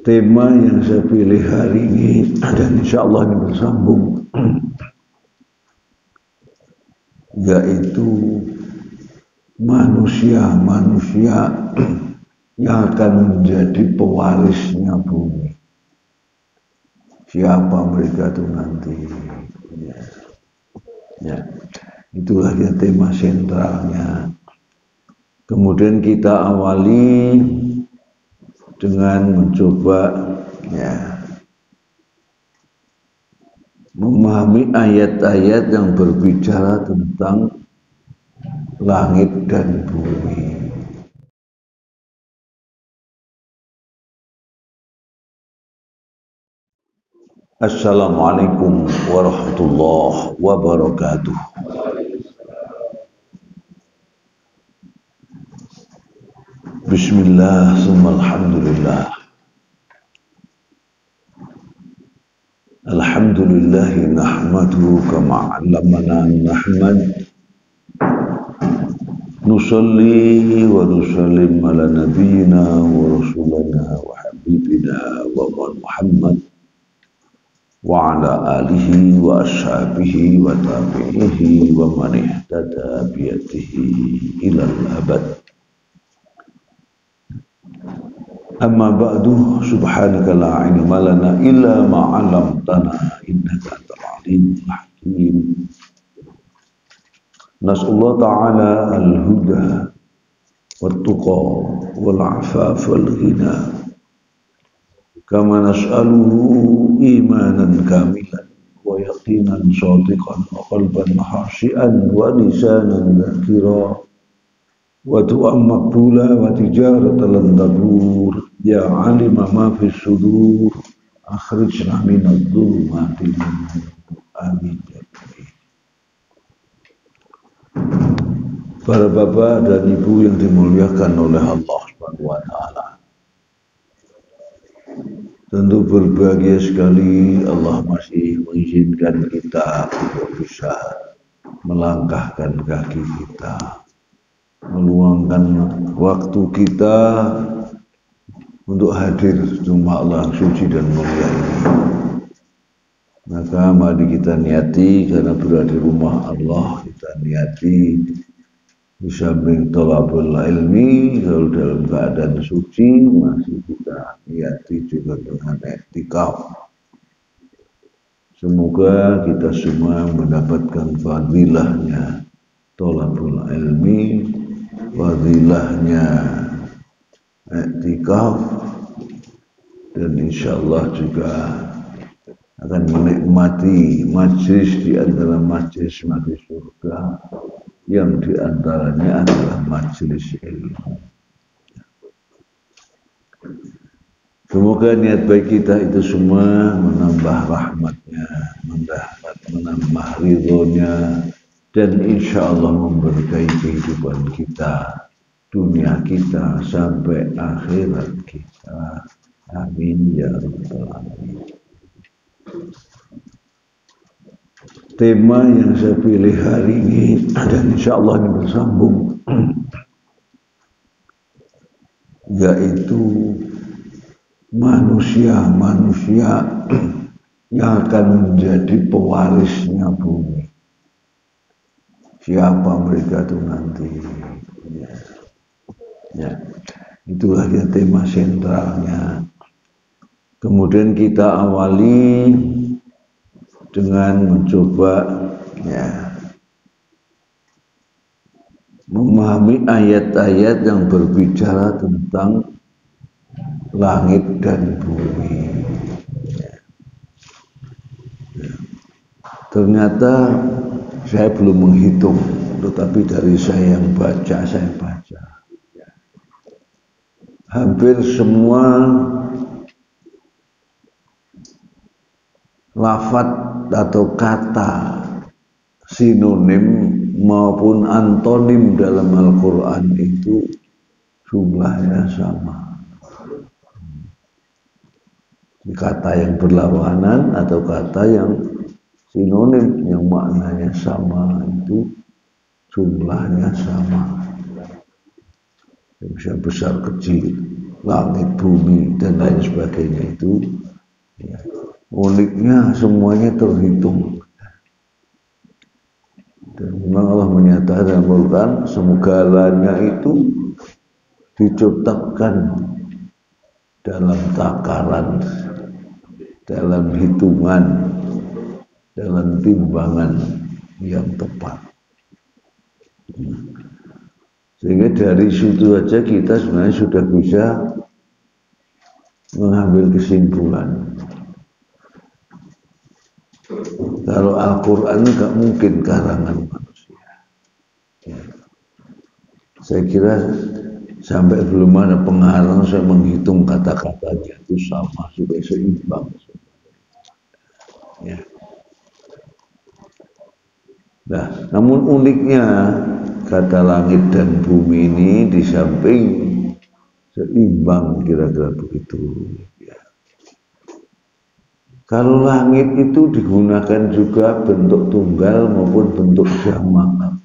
Tema yang saya pilih hari ini dan insya Allah ini bersambung, yaitu manusia yang akan menjadi pewarisnya bumi. Siapa mereka itu nanti? Ya, itulah ya tema sentralnya. Kemudian kita awali dengan mencoba memahami ayat-ayat yang berbicara tentang langit dan bumi. Assalamualaikum warahmatullahi wabarakatuh. Bismillah, summa alhamdulillah. Alhamdulillahi nahmaduhu kama 'allamana nahmad. Nusalli wa nusallim ala nabiyyina wa rasulina wa habibina wa Muhammad wa ala alihi wa ashabihi wa tabi'ihi wa man ihtada biyadihi ilal abad. Amma ba'du, subhanaka la ilma lana illa ma 'allamtana innaka antal alimul hakim. Nas'allahu ta'ala al-huda wat-tuqa wal-'afaf wal-ghina, kama nas'aluhu imanan kamilan wa yaqinan shadiqan wa qalban khashi'an wa lisanan dzakira wa du'an maqbula wa tijaratan lan tabur. Ya alima ma fis sudur akhrijna minadh dhulumati ilan nur. Amin ya rabbi. Para bapak dan ibu yang dimuliakan oleh Allah Subhanahu wa taala, tentu berbahagia sekali Allah masih mengizinkan kita untuk bisa melangkahkan kaki kita, meluangkan waktu kita untuk hadir di rumah Allah suci dan mulia ini. Maka mari kita niati, karena berada di rumah Allah, kita niati di samping thalabul ilmi, kalau dalam keadaan suci masih kita niati juga dengan i'tikaf. Semoga kita semua mendapatkan fadilahnya thalabul ilmi, fadilahnya i'tikaf, dan insyaallah juga akan menikmati majlis di antara majlis-majlis surga yang diantaranya adalah majelis ilmu. Semoga niat baik kita itu semua menambah rahmatnya, menambah ridhonya, dan insya Allah memberkahi kehidupan kita, dunia kita, sampai akhirat kita. Amin ya rabbal alamin. Tema yang saya pilih hari ini dan insya Allah ini bersambung, yaitu manusia yang akan menjadi pewarisnya bumi. Siapa mereka itu nanti? Itulah ya tema sentralnya. Kemudian kita awali dengan mencoba memahami ayat-ayat yang berbicara tentang langit dan bumi. Ternyata saya belum menghitung, tetapi dari saya baca, hampir semua lafaz atau kata sinonim maupun antonim dalam Al-Quran itu jumlahnya sama. Kata yang berlawanan atau kata yang sinonim yang maknanya sama itu jumlahnya sama. Bisa besar kecil. langit, bumi, dan lain sebagainya itu ya, uniknya semuanya terhitung. Dan memang Allah menyatakan dalam Al-Quran segalanya itu diciptakan dalam takaran, dalam hitungan, dalam timbangan yang tepat. Sehingga dari situ saja kita sebenarnya sudah bisa mengambil kesimpulan. Kalau Al-Quran nggak mungkin karangan manusia. Saya kira sampai belum ada pengarang saya menghitung kata-katanya itu sama supaya seimbang. Ya. Nah, namun uniknya kata langit dan bumi ini di samping seimbang kira-kira begitu. Ya. Kalau langit itu digunakan juga bentuk tunggal maupun bentuk jamak.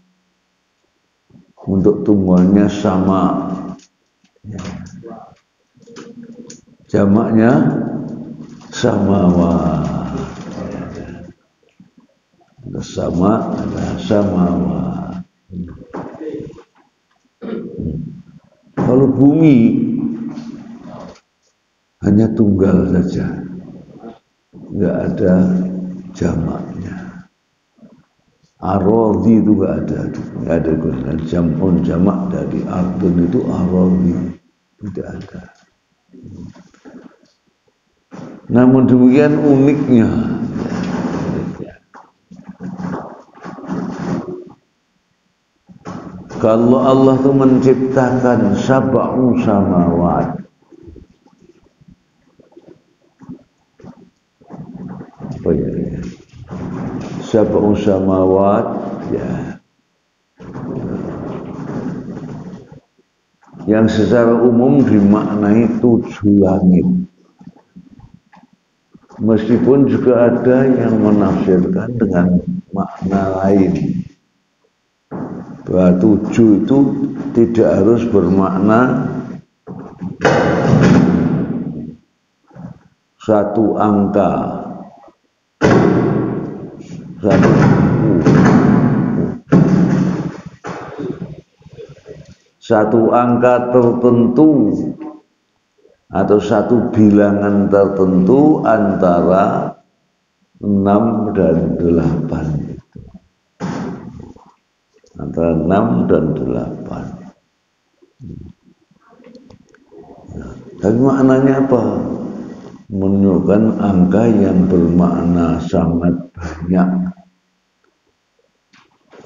Untuk tunggalnya sama, ya. Jamaknya samawa. Sama ada samawa. Kalau bumi hanya tunggal saja, nggak ada jamaknya. Arodhi itu nggak ada gunanya. Jamun jamak dari ardun itu arodhi tidak ada. Namun demikian uniknya. Kalau Allah itu menciptakan sab'u samawat, apa ya? Sab'u samawat, ya. Yang secara umum dimaknai 7 langit. Meskipun juga ada yang menafsirkan dengan makna lain. Bahwa 7 itu tidak harus bermakna satu angka. Satu angka tertentu atau satu bilangan tertentu antara 6 dan 8 itu. Antara 6 dan 8. Tapi maknanya apa? Menunjukkan angka yang bermakna sangat banyak.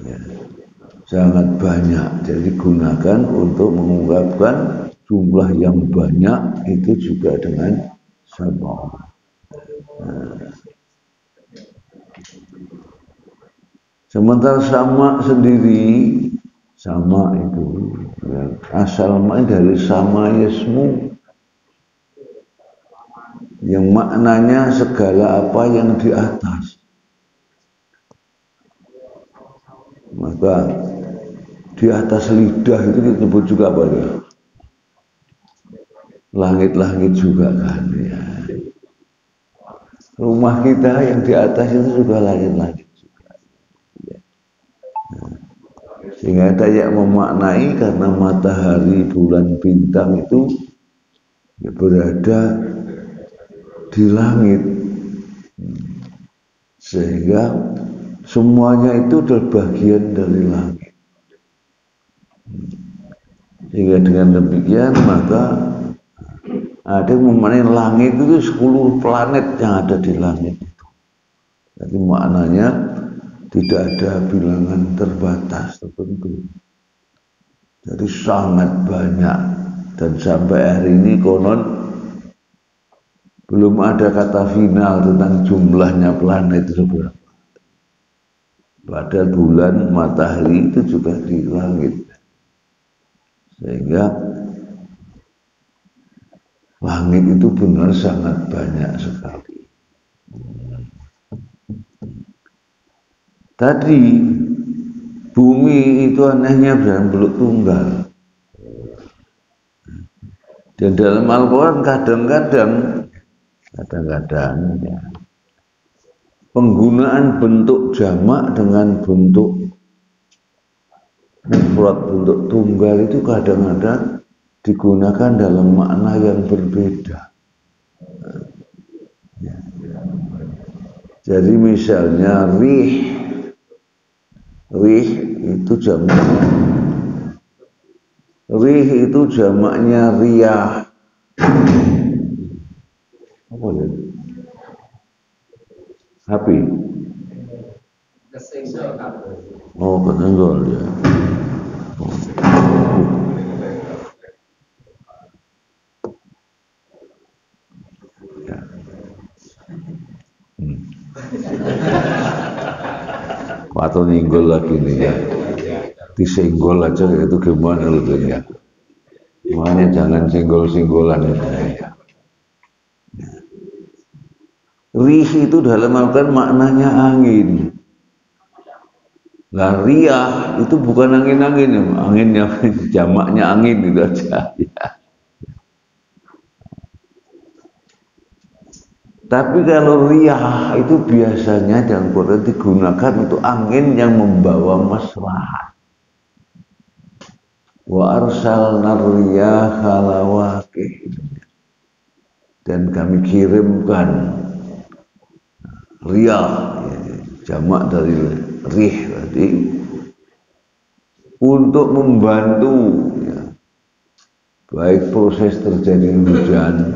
Ya, sangat banyak. Jadi gunakan untuk mengungkapkan jumlah yang banyak itu juga dengan sama. Sementara sama sendiri, sama itu ya, asal dari sama yasmu, yang maknanya segala apa yang di atas. Maka di atas lidah itu disebut juga apa ya? Langit-langit juga kan ya. Rumah kita yang di atas itu juga langit-langit juga. Ya. Nah, sehingga saya memaknai karena matahari, bulan, bintang itu ya, berada di langit. Sehingga semuanya itu adalah bagian dari langit. Sehingga dengan demikian maka ada yang memaknai langit itu 10 planet yang ada di langit itu. Jadi maknanya tidak ada bilangan terbatas tertentu. Jadi sangat banyak dan sampai hari ini konon belum ada kata final tentang jumlahnya planet itu berapa. Padahal bulan, matahari itu juga di langit. Sehingga langit itu benar sangat banyak sekali. Tadi bumi itu anehnya berbentuk tunggal. Dan dalam Al-Quran kadang-kadang ya, penggunaan bentuk jamak dengan bentuk mufrad, bentuk tunggal itu kadang-kadang digunakan dalam makna yang berbeda. Jadi misalnya rih itu jamaknya, rih itu jamaknya riyah. Apa ya? Api. Oh, kesenggol ya. Atau ninggol lagi nih ya, disenggol aja itu gimana gitu ya. Makanya jangan senggol-senggolan itu ya. Rih itu dalam Al-Quran maknanya angin. Lah riyah itu bukan angin-angin, anginnya jamaknya angin itu aja ya. Tapi kalau riyah itu biasanya dalam Quran digunakan untuk angin yang membawa maslahat. Wa arsalna riyaha lawaqih. Dan kami kirimkan riyah, jamak dari rih tadi, untuk membantu ya, baik proses terjadi hujan,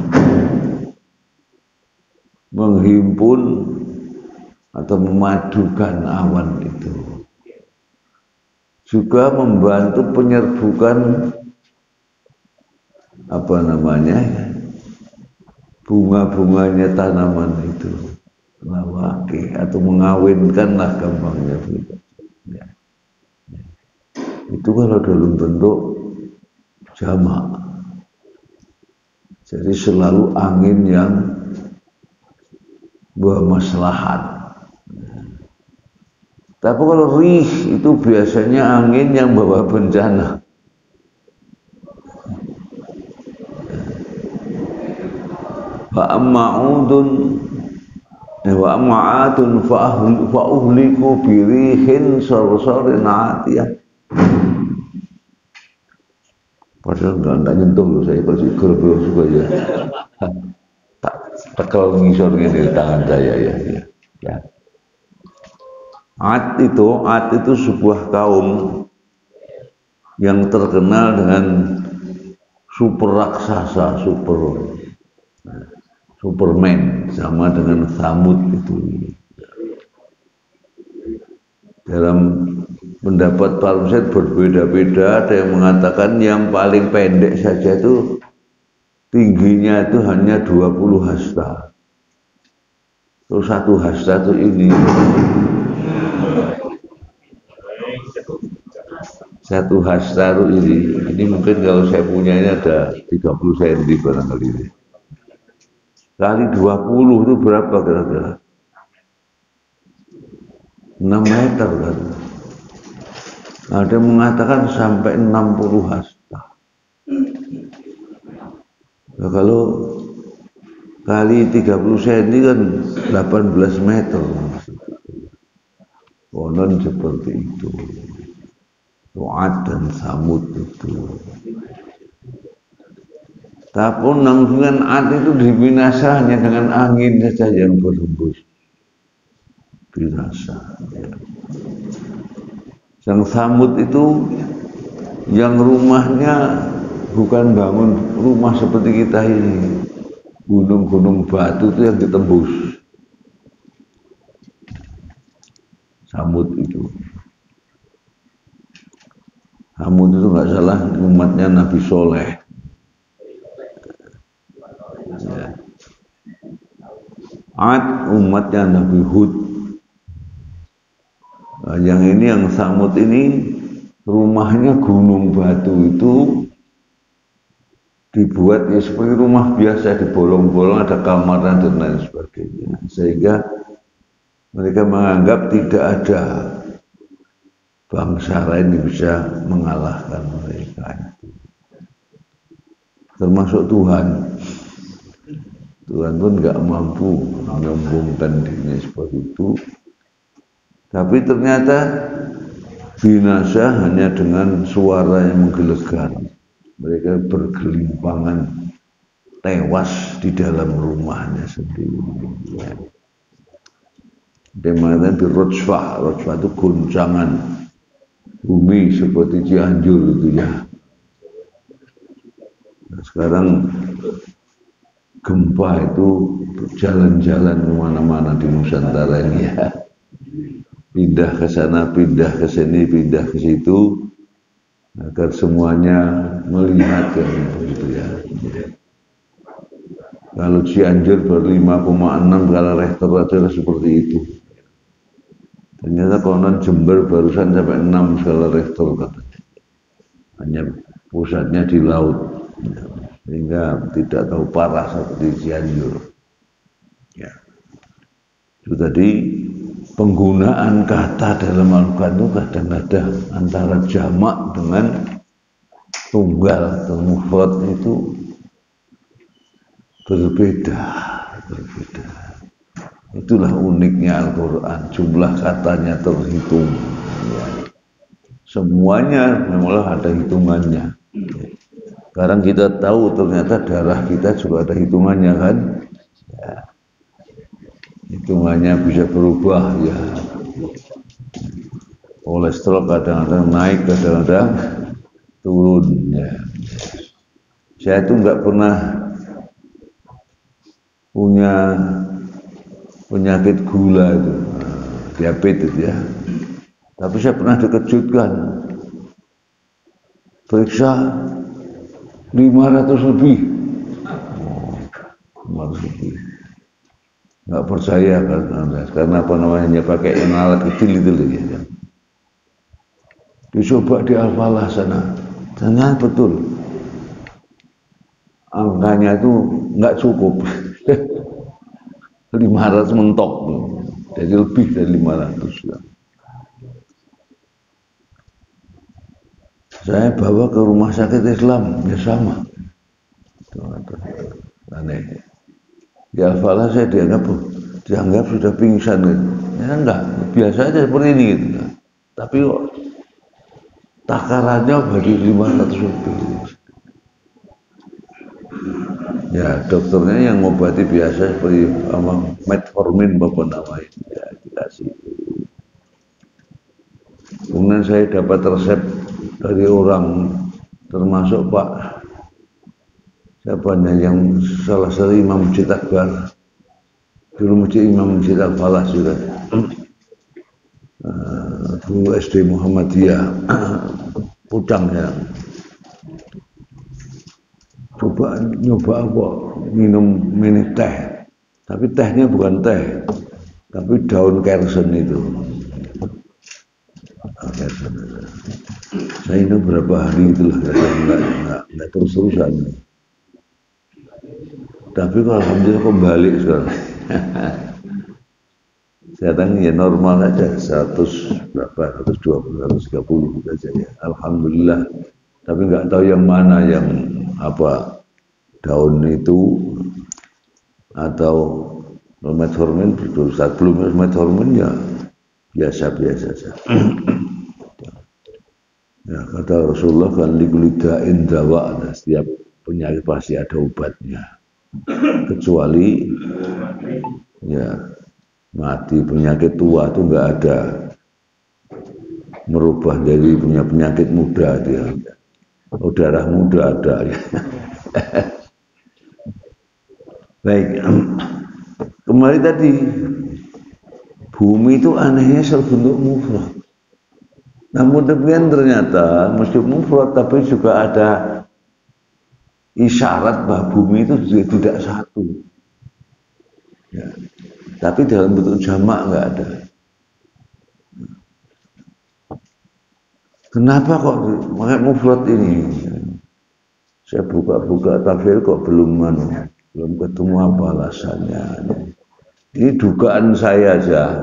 menghimpun atau memadukan awan itu, juga membantu penyerbukan apa namanya bunga-bunganya tanaman itu, lawaki, atau mengawinkan lah gampangnya ya. Itu kalau dalam bentuk jamak, jadi selalu angin yang bermaslahat. Tapi kalau rih itu biasanya angin yang bawa bencana. Wa amma'udun wa amma'atun fa uhliku birihin sarsarin atiyah. Padahal enggak nyentuh loh, saya pasti gerber juga ya. Tak tekel ngisor di tangan saya ya. Ad itu sebuah kaum yang terkenal dengan super raksasa, Superman, sama dengan Tsamud itu. Dalam pendapat para ulama berbeda-beda, ada yang mengatakan yang paling pendek saja itu tingginya itu hanya 20 hasta. Terus 1 hasta itu ini. 1 hasta itu ini mungkin kalau saya punya ini ada 30 cm barangkali ini. Kali 20 itu berapa kira-kira? 6 meter kan? Ada yang mengatakan sampai 60 hasta. Nah, kalau kali 30 cm kan 18 meter. Konon seperti itu. Ad dan Tsamud itu. Tapi dengan Ad itu dibinasa hanya dengan angin saja yang berhembus. Binasa. Yang Tsamud itu yang rumahnya bukan bangun rumah seperti kita ini, gunung-gunung batu itu yang ditembus. Tsamud itu nggak salah umatnya Nabi Soleh. Ya. Ad umatnya Nabi Hud. Nah, yang ini yang Tsamud ini rumahnya gunung batu itu dibuat ya seperti rumah biasa, di bolong-bolong ada kamar dan lain sebagainya, sehingga mereka menganggap tidak ada bangsa lain yang bisa mengalahkan mereka itu. termasuk Tuhan. Tuhan pun nggak mampu menyombongkan dirinya seperti itu. Tapi ternyata binasa hanya dengan suara yang menggelegar. Mereka bergelimpangan tewas di dalam rumahnya sendiri. Dia mengatakan di Rojfah itu goncangan bumi seperti Cianjur itu ya. Nah, sekarang gempa itu jalan-jalan kemana-mana di Nusantara ini ya. Pindah ke sana, pindah ke sini, pindah ke situ, agar semuanya melihat kan gitu ya. Kalau Cianjur baru 5,6 skala Richter aja seperti itu. Ternyata konon Jember barusan sampai 6 skala Richter katanya. Hanya pusatnya di laut. Sehingga tidak tahu parah seperti Cianjur. Ya. Itu tadi penggunaan kata dalam Al-Quran itu kadang-kadang antara jamak dengan tunggal atau mufrad itu berbeda. Itulah uniknya Al-Quran, jumlah katanya terhitung. Ya. Semuanya memang ada hitungannya. Sekarang kita tahu ternyata darah kita juga ada hitungannya kan. Ya. Hitungannya bisa berubah ya. Kolesterol kadang-kadang naik, kadang-kadang turun ya. Saya itu nggak pernah punya penyakit gula itu, diabetes ya. Tapi saya pernah dikejutkan. Periksa 500 lebih. 500 lebih. Nggak percaya karena apa namanya pakai yang alat kecil itu lagi ya. Dicoba di Al-Falah sana, ternyata betul angkanya itu nggak cukup. 500 mentok, jadi lebih dari 500 ya. Saya bawa ke rumah sakit Islam ya sama. Aneh. Di Al-Falah saya dianggap sudah pingsan gitu. Ya enggak, biasa aja seperti ini gitu. Tapi kok takarannya bagi 500 lebih. Ya dokternya yang ngobati biasa seperti metformin bapak namanya ya dikasih. Kemudian saya dapat resep dari orang termasuk Pak siapanya yang salah satu Imam Masjid Akbar dulu Imam Masjid Al-Falah juga dulu SD Muhammadiyah Pucang ya. Coba nyoba apa minum teh, tapi tehnya bukan teh, tapi daun kersen itu. Saya ini berapa hari itulah nggak terus-terusan. Tapi kalau alhamdulillah kembali sekarang. Sekarang ya normal aja 100 berapa 120 130 saja ya. Alhamdulillah. Tapi nggak tahu yang mana yang apa daun itu atau metformin betul saat belum metformin ya biasa-biasa saja. Ya kata Rasulullah kan likulidain dawa, nah, setiap penyakit pasti ada obatnya kecuali ya mati penyakit tua itu nggak ada merubah dari punya penyakit muda dia. Oh, darah muda ada ya. Baik, kembali tadi bumi itu anehnya berbentuk mufrad. Namun demikian ternyata meskipun mufrad tapi juga ada isyarat bahwa bumi itu tidak satu. Ya. Tapi dalam bentuk jamak nggak ada. Kenapa kok pakai mufrad ini? Saya buka-buka tafsir kok belum ketemu apa alasannya. Ini dugaan saya aja.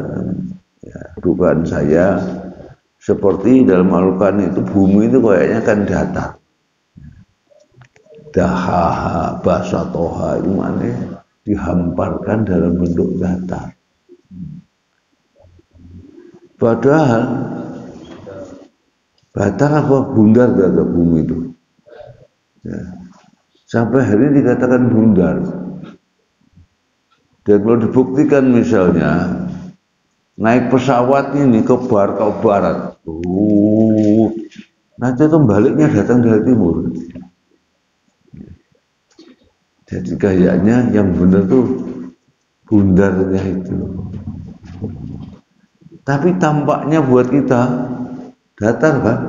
Ya, dugaan saya seperti dalam Al-Quran itu bumi itu kayaknya kan datar. dahaha, basatoha itu maknanya dihamparkan dalam bentuk datar. Padahal datar apa bundar kata bumi itu. Ya. Sampai hari ini dikatakan bundar. Dan kalau dibuktikan misalnya naik pesawat ini ke barat, nanti itu baliknya datang dari timur. Jadi kayaknya yang benar tuh bundarnya itu. Tapi tampaknya buat kita datar kan?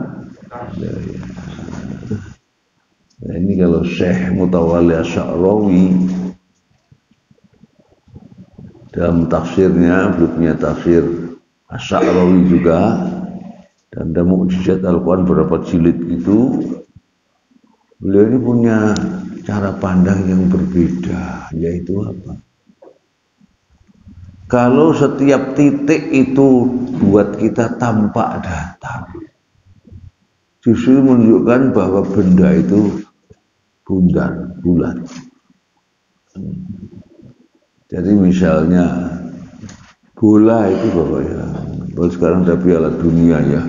Ya, ya. Nah, ini kalau Syekh Mutawalli Asy'arawi dalam tafsirnya, beliau punya tafsir Asy'arawi juga, dan ada Mukjizat Al-Quran berapa jilid itu, beliau ini punya cara pandang yang berbeda, yaitu apa? Kalau setiap titik itu buat kita tampak datar, justru menunjukkan bahwa benda itu bundar, bulat. Jadi misalnya bola itu pokoknya, kalau sekarang ada Piala Dunia ya,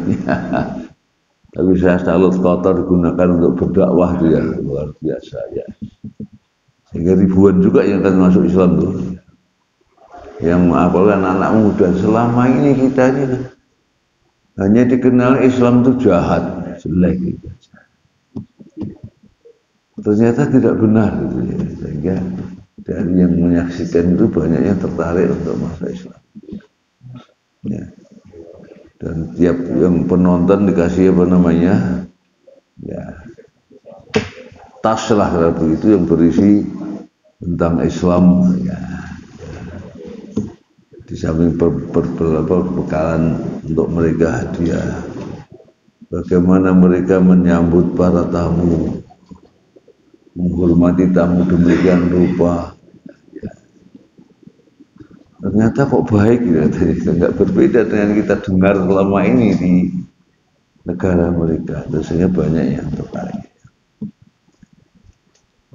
tapi saya salut kotor digunakan untuk berdakwah itu ya luar biasa ya. Sehingga ribuan juga yang akan masuk Islam tuh. Yang mengapakan anak muda selama ini kita ini hanya dikenal Islam itu jahat, jelek gitu. Ternyata tidak benar gitu ya. Sehingga dari yang menyaksikan itu banyak yang tertarik untuk masuk Islam. Ya. Dan tiap yang penonton dikasih apa namanya, ya tas lah kalau begitu yang berisi tentang Islam. Ya. Di samping perbekalan untuk mereka hadiah, bagaimana mereka menyambut para tamu, menghormati tamu demikian rupa. Ternyata kok baik gitu, nggak berbeda dengan kita dengar selama ini di negara mereka. Biasanya banyak yang tertarik.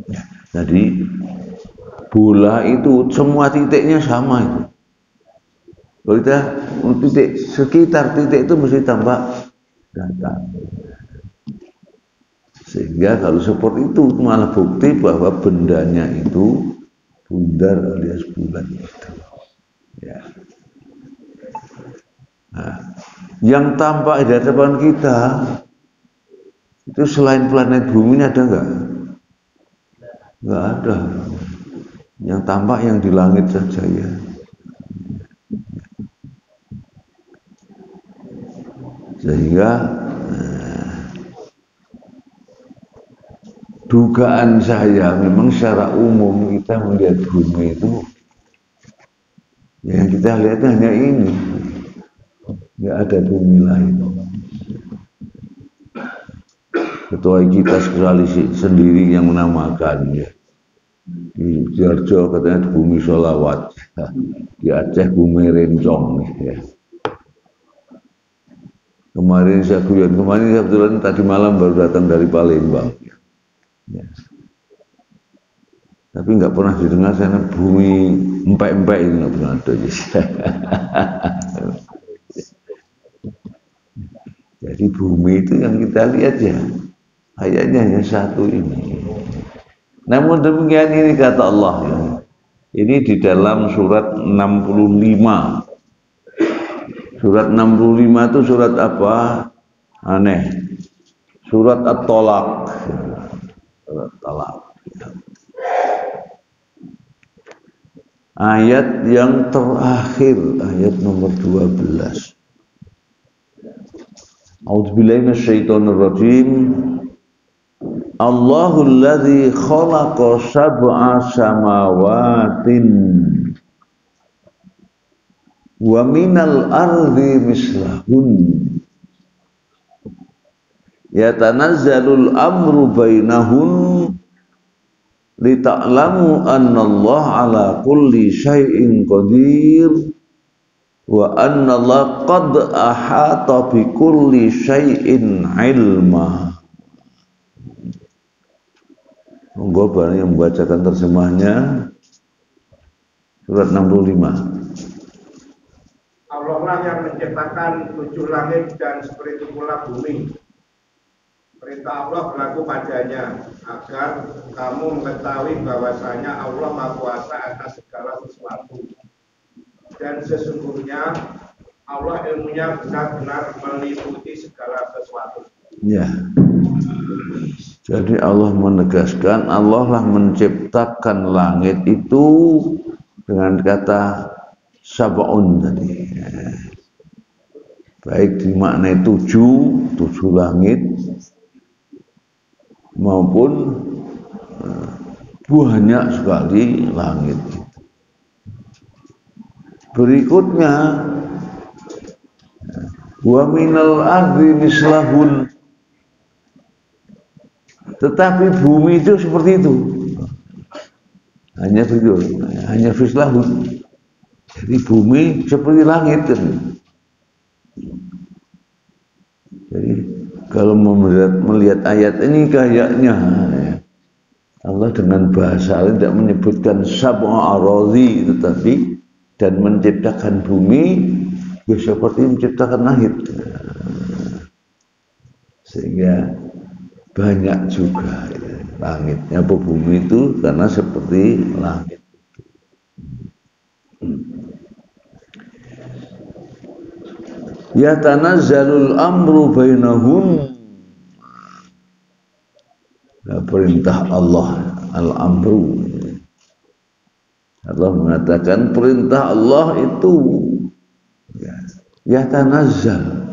Ya, jadi bola itu semua titiknya sama itu. Kalau kita titik sekitar titik itu mesti tampak datar. Sehingga kalau seperti itu malah bukti bahwa bendanya itu bundar alias bulat itu. Ya. Nah, yang tampak di hadapan kita itu selain planet bumi ini ada enggak? Enggak ada. Yang tampak yang di langit saja ya. Sehingga dugaan saya memang secara umum kita melihat bumi itu yang kita lihat hanya ini, nggak ada bumi lain. Ketua kita sekali sendiri yang menamakan ya. Di Jarjo katanya bumi Sholawat, di Aceh bumi Rencong ya. Kemarin saya kebetulan tadi malam baru datang dari Palembang. Ya. Tapi nggak pernah didengar sana bumi empek-empek ini nggak pernah ada. Jadi bumi itu yang kita lihat ya, kayaknya hanya satu ini. Namun demikian ini kata Allah. Ini di dalam surat 65. Surat 65 itu surat apa? Aneh. Surat At-Tolaq. Surat Talaq. Ayat yang terakhir, ayat nomor 12. A'udzubillahi minasyaitonir rajim. Allahul ladzi khalaqa sab'a samawatin wa minal ardi mislahun yatanazzalul amru bainahun lita'lamu annallaha ala kulli syai'in qadir wa annallaha qad ahata bi kulli syai'in ilma. Monggo barang yang membacakan terjemahnya surat 65. Allah lah yang menciptakan 7 langit dan seperti pula bumi. Perintah Allah berlaku padanya agar kamu mengetahui bahwasanya Allah Maha Kuasa atas segala sesuatu. Dan sesungguhnya Allah ilmunya benar-benar meliputi segala sesuatu. Ya. Jadi Allah menegaskan, Allah lah menciptakan langit itu dengan kata sab'un tadi. Baik dimaknai 7 langit maupun banyak sekali langit. Berikutnya wa minal ardi mislahun, tetapi bumi itu seperti itu, hanya begitu, hanya mislahun. Jadi bumi seperti langit kan. Jadi kalau melihat ayat ini kayaknya Allah dengan bahasa lain tidak menyebutkan sab'a aradhi, tetapi dan menciptakan bumi ya seperti menciptakan langit, sehingga banyak juga langitnya apa bumi itu karena seperti langit. Ya tanazzalul amru bainahum, perintah Allah al-amru. Allah mengatakan perintah Allah itu ya tanazzal.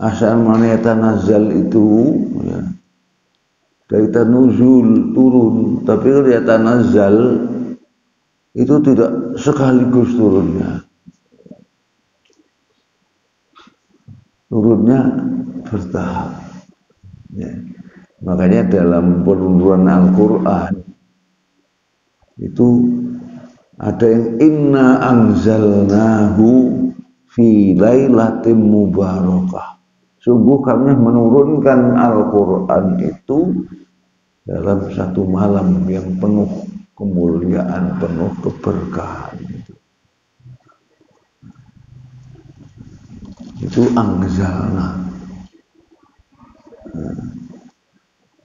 Asal mana ya tanazzal itu ya, dari tanuzul turun, tapi kalau ya tanazzal itu tidak sekaligus turunnya. Turunnya bertahap. Ya. Makanya dalam penurunan Al-Quran itu ada yang inna anzalnahu fi lailatin mubarakah. Sungguh kami menurunkan Al-Quran itu dalam satu malam yang penuh kemuliaan, penuh keberkahan. Itu anzalna.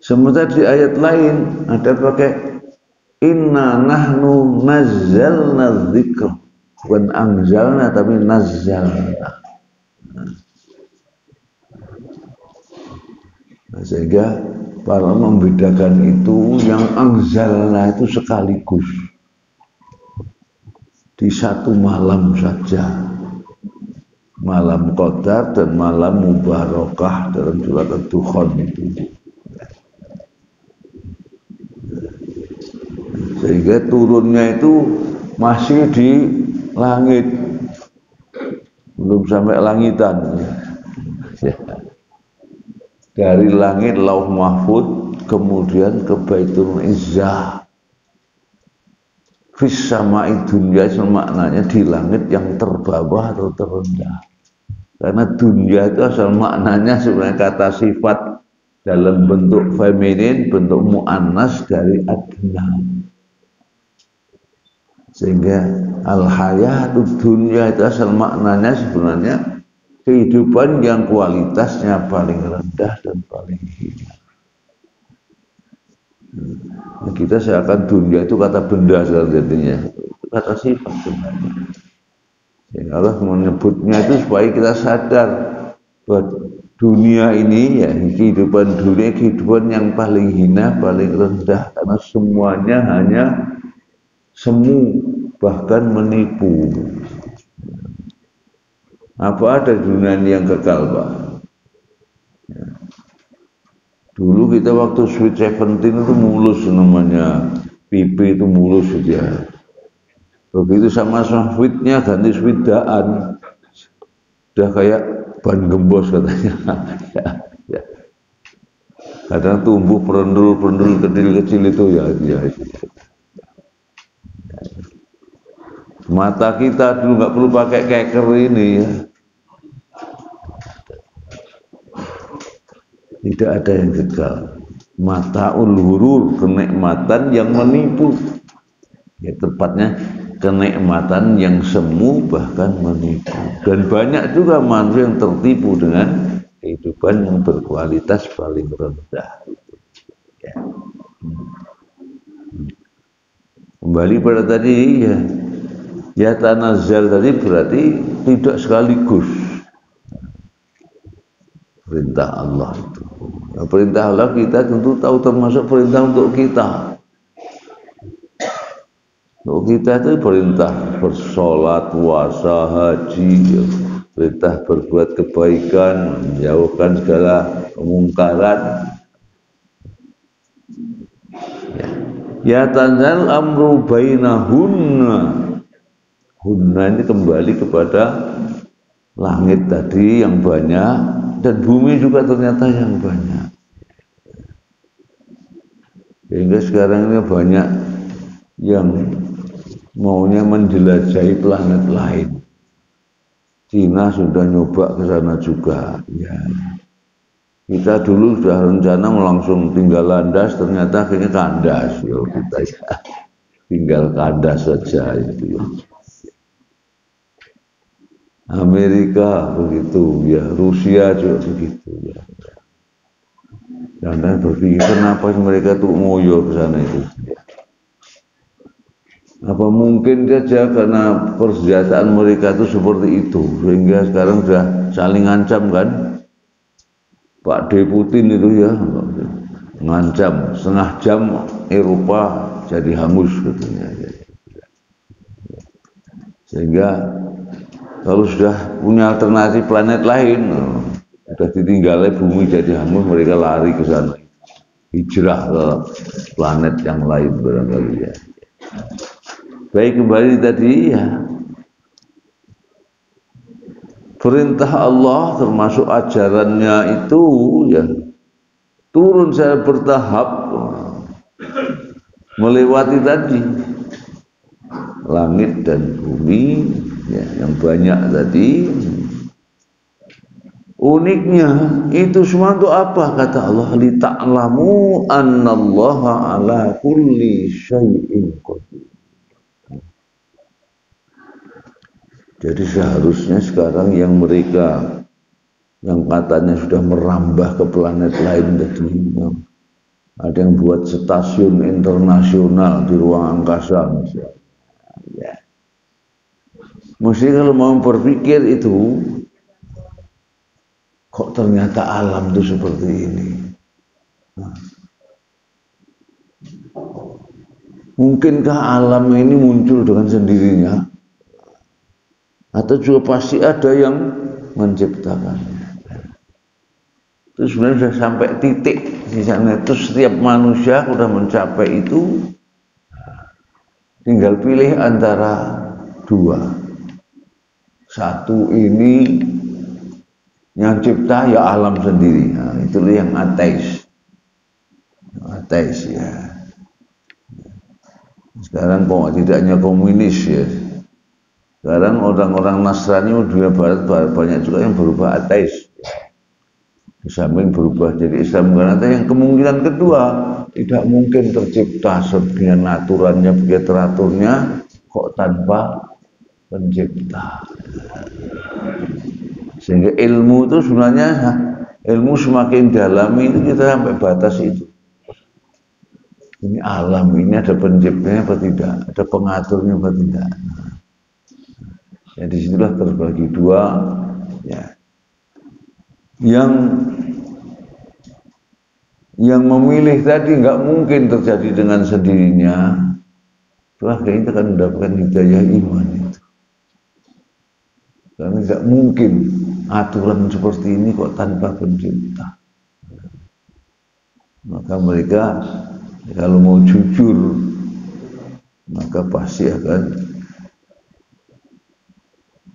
Sementara di ayat lain ada pakai inna nahnu nazzalna dzikr, bukan anzalna tapi nazzalna. Sehingga para membedakan itu yang anzalna itu sekaligus di satu malam saja, malam qadar dan malam mubarakah dalam surat Ad-Dukhan itu. Sehingga turunnya itu masih di langit, belum sampai langitan. Dari langit Lauh Mahfud kemudian ke Baitul Izzah. Fis sama'i dunya maknanya di langit yang terbawah atau terendah. Karena dunya itu asal maknanya sebenarnya kata sifat dalam bentuk feminin, bentuk muannas dari adna. Sehingga al-hayatud dunya itu asal maknanya sebenarnya kehidupan yang kualitasnya paling rendah dan paling hina. Nah, kita seakan dunia itu kata benda jadinya, kata sifat sebenarnya. Ya, Allah menyebutnya itu supaya kita sadar bahwa dunia ini ya kehidupan dunia, kehidupan yang paling hina, paling rendah, karena semuanya hanya semu, bahkan menipu. Apa ada dunia ini yang kekal, Pak? Ya. Dulu kita waktu Sweet 17 itu mulus namanya, pipi itu mulus gitu ya. Begitu sama sweetnya ganti sweetdaan, udah kayak ban gembos katanya. Ya. Kadang tumbuh perendul-perendul kecil-kecil itu ya. Mata kita dulu nggak perlu pakai keker ini ya. Tidak ada yang kekal. Mataul hurur, kenikmatan yang menipu. Ya tepatnya kenikmatan yang semu bahkan menipu. Dan banyak juga manusia yang tertipu dengan kehidupan yang berkualitas paling rendah. Ya. Kembali pada tadi ya tanazzal tadi berarti tidak sekaligus perintah Allah itu. Nah, perintah Allah kita tentu tahu termasuk perintah untuk kita. Untuk kita itu perintah bersolat, puasa, haji, ya. Perintah berbuat kebaikan, menjauhkan segala kemungkaran. Ya tanzal amru bainahunna. Hunna ini kembali kepada langit tadi yang banyak dan bumi juga ternyata yang banyak. Sehingga sekarang ini banyak yang maunya menjelajahi planet lain. Cina sudah nyoba ke sana juga. Ya. Kita dulu sudah rencana langsung tinggal landas, ternyata akhirnya kandas. Ya, kita ya. Tinggal kandas saja itu. Ya. Amerika begitu, ya Rusia juga begitu. Ya. Dan berpikir kenapa mereka tuh ngoyo ke sana itu. Ya. Apa mungkin saja karena persenjataan mereka itu seperti itu sehingga sekarang sudah saling ngancam kan. Pak D. Putin itu ya ngancam setengah jam Eropa jadi hangus katanya. Sehingga kalau sudah punya alternatif planet lain sudah ditinggalnya bumi jadi hangus, mereka lari ke sana, hijrah ke planet yang lain barangkali ya. Baik, kembali tadi ya, perintah Allah termasuk ajarannya itu ya turun secara bertahap melewati tadi langit dan bumi ya, yang banyak tadi. Uniknya itu semua untuk apa? Kata Allah, li ta'lamu annallaha ala kulli syai'in qadir. Jadi seharusnya sekarang yang mereka yang katanya sudah merambah ke planet lain tadi, ada yang buat stasiun internasional di ruang angkasa misalnya. Ya. Mesti kalau mau berpikir itu, kok ternyata alam itu seperti ini. Nah. Mungkinkah alam ini muncul dengan sendirinya? Atau juga pasti ada yang menciptakannya. Itu sebenarnya sudah sampai titik di sana. Itu setiap manusia sudah mencapai itu, tinggal pilih antara dua. Satu ini yang cipta ya alam sendiri. Nah, itulah yang ateis. Ateis ya. Sekarang kok tidak hanya komunis ya. Sekarang orang-orang Nasrani dunia barat banyak juga yang berubah ateis. Di samping berubah jadi Islam, karena yang kemungkinan kedua tidak mungkin tercipta sebagian aturannya, begitu teraturnya kok tanpa pencipta. Sehingga ilmu itu sebenarnya ilmu semakin dalami itu kita sampai batas itu. Ini alam ini ada penciptanya apa tidak, ada pengaturnya apa tidak. Ya disitulah terbagi dua ya. Yang memilih tadi nggak mungkin terjadi dengan sendirinya. Setelah kita akan mendapatkan hidayah iman itu. Karena tidak mungkin aturan seperti ini kok tanpa pencipta. Maka mereka kalau mau jujur maka pasti akan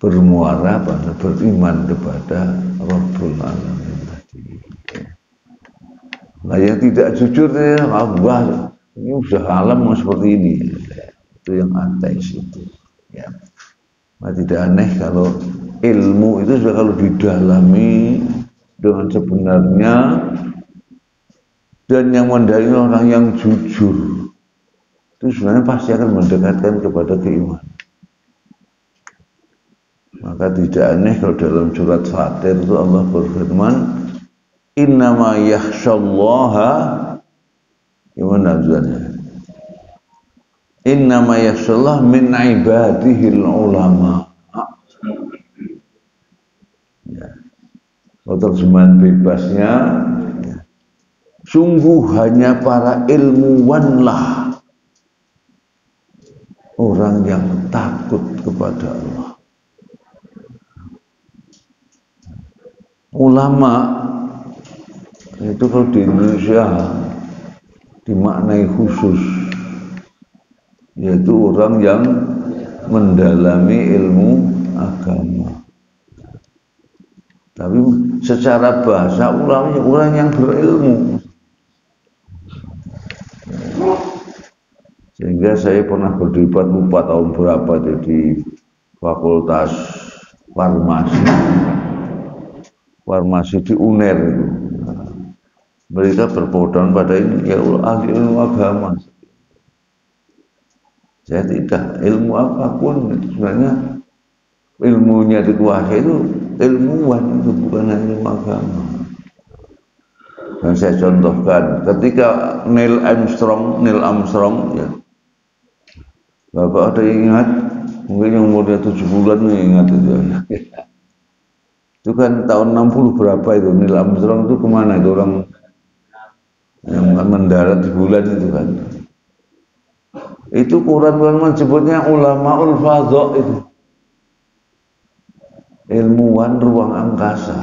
bermuara pada beriman kepada Rabbul Alamin tadi. Nah yang tidak jujur ya Allah ini sudah alam seperti ini. Itu yang ateis itu. Ya. Nah, tidak aneh kalau ilmu itu sudah kalau didalami dengan sebenarnya dan yang mendalami orang yang jujur, itu sebenarnya pasti akan mendekatkan kepada keimanan. Maka tidak aneh kalau dalam surat Fatir itu Allah berfirman, innama yakhshallaha, gimana tulisannya? Innama yakhshallah min ibadihil ulama. Ya. Terjemahan bebasnya, ya. Sungguh hanya para ilmuwanlah orang yang takut kepada Allah. Ulama itu kalau di Indonesia dimaknai khusus, yaitu orang yang mendalami ilmu agama. Tapi secara bahasa ulama orang yang berilmu. Sehingga saya pernah berdebat lupa tahun berapa itu di Fakultas Farmasi di UNER itu. Mereka berpedoman pada ini ya ahli ilmu agama. Saya tidak, ilmu apapun sebenarnya ilmunya dikuasai itu ilmuwan, itu bukan ilmu agama. Dan saya contohkan ketika Neil Armstrong ya, Bapak ada yang ingat, mungkin yang umurnya 7 bulan ingat itu ya. Itu kan tahun 60 berapa itu Neil Armstrong itu kemana itu orang yang mendarat di bulan itu kan. Itu Quran menyebutnya ulamaul fadha itu. Ilmuwan ruang angkasa.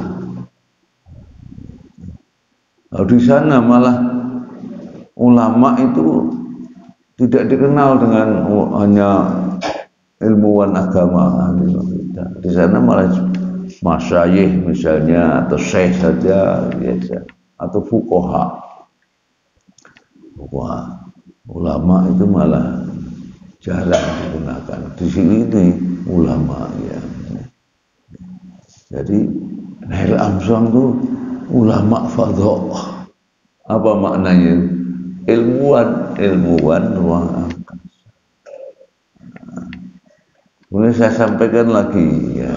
Nah, di sana malah ulama itu tidak dikenal dengan hanya ilmuwan agama. Di sana malah masyayikh misalnya atau syekh saja biasa atau fuqaha. Ulama itu malah jarang digunakan. Di sini ini ulama ya. Jadi Neil Armstrong itu ulama fadha. Apa maknanya? Ilmuwan ruang angkasa. Kemudian saya sampaikan lagi ya.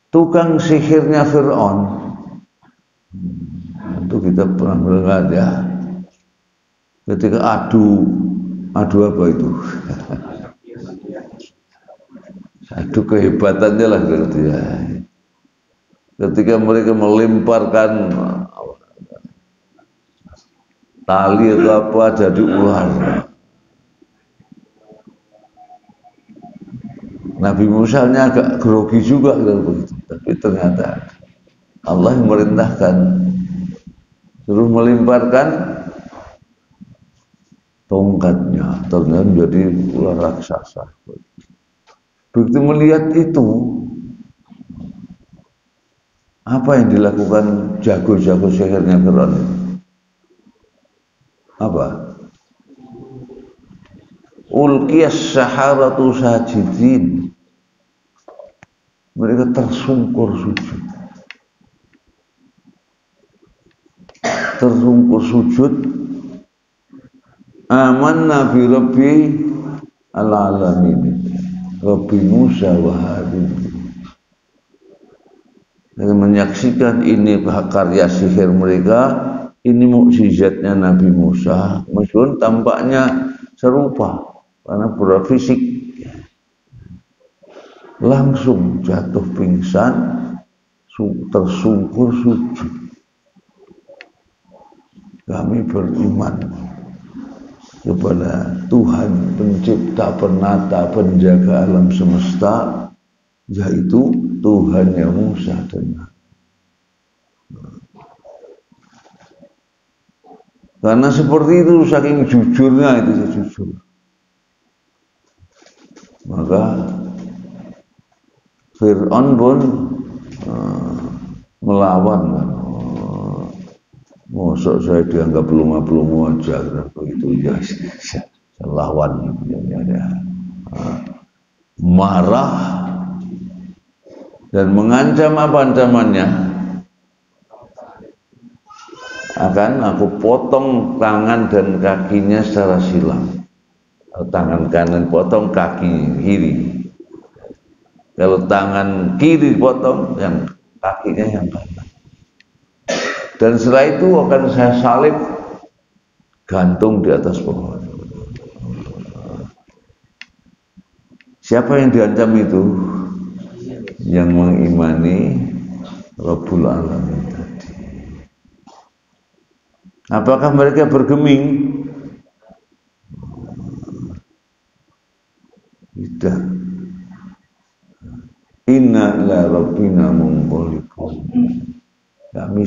Tukang sihirnya Fir'aun. Itu kita pernah melihat ya. Ketika adu apa itu? Adu kehebatannya lah gitu ya. Ketika mereka melemparkan tali atau apa jadi ular. Nabi Musa agak grogi juga kalau begitu, tapi ternyata Allah memerintahkan suruh melemparkan tongkatnya, ternyata menjadi ular raksasa. Begitu melihat itu, apa yang dilakukan jago-jago sihirnya Fir'aun itu? Apa? Ulqiyas saharatu sajidin. Mereka tersungkur sujud. Tersungkur sujud. Amanna bi rabbi al-alamin. Rabbi Musa wa Harun. Dan menyaksikan ini karya sihir mereka, ini mukjizatnya Nabi Musa. Meskipun tampaknya serupa karena berfisik. Langsung jatuh pingsan, tersungkur sujud. Kami beriman kepada Tuhan pencipta, penata, penjaga alam semesta, yaitu Tuhannya Musa dan karena seperti itu, saking jujurnya itu jujur. Maka Fir'aun pun melawan kan. Mosok saya dianggap peluma-peluma aja begitu ya. Saya lawan ya. Marah dan mengancam apa ancamannya? akan aku potong tangan dan kakinya secara silang. Tangan kanan potong, kaki kiri. Kalau tangan kiri potong, yang kakinya yang kanan. Dan setelah itu akan saya salib, gantung di atas pohon. Siapa yang diancam itu? Yang mengimani Rabbul Alamin tadi. Apakah mereka bergeming? Tidak. Inna ila rabbina munqalibun. Kami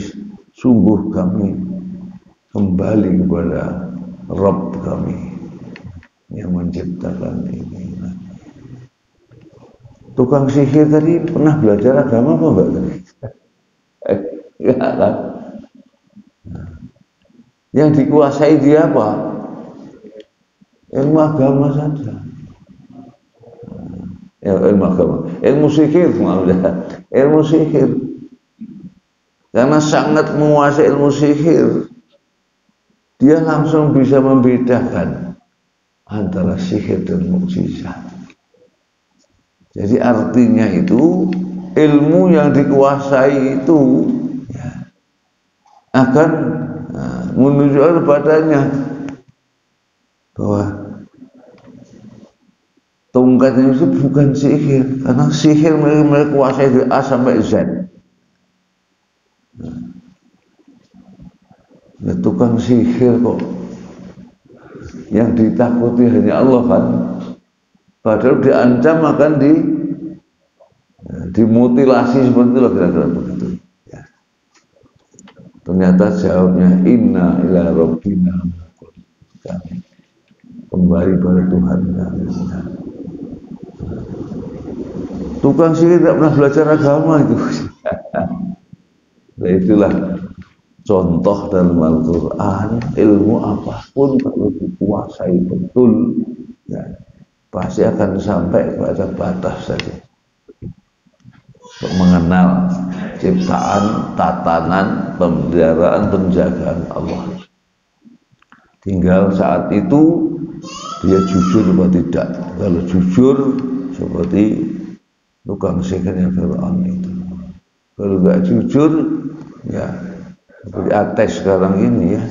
sungguh kami kembali kepada Rabb kami yang menciptakan ini. Tukang sihir tadi pernah belajar agama apa enggak tadi? Enggak kan? Yang dikuasai dia apa? Ilmu agama saja. Ilmu agama, ilmu sihir maksudnya, ilmu sihir. Karena sangat menguasai ilmu sihir, dia langsung bisa membedakan antara sihir dan mukjizat. Jadi artinya itu ilmu yang dikuasai itu ya, akan menunjukkan kepadanya bahwa tongkatnya itu bukan sihir, karena sihir mereka kuasai dari A sampai Z. Nah, tukang sihir kok yang ditakuti hanya Allah kan, padahal diancam akan dimutilasi seperti itu kira-kira begitu. Ya. Ternyata jawabnya inna ila rabbina, kembali pada Tuhan kami. Tukang sihir tidak pernah belajar agama itu. Nah, itulah contoh dalam Al-Quran, ilmu apapun kalau dikuasai betul, ya, pasti akan sampai pada batas saja. Untuk mengenal ciptaan, tatanan, pemeliharaan, penjagaan Allah. Tinggal saat itu dia jujur atau tidak. Kalau jujur seperti tukang sihirnya Fir'aun itu. Kalau nggak jujur, ya seperti ateis sekarang ini ya.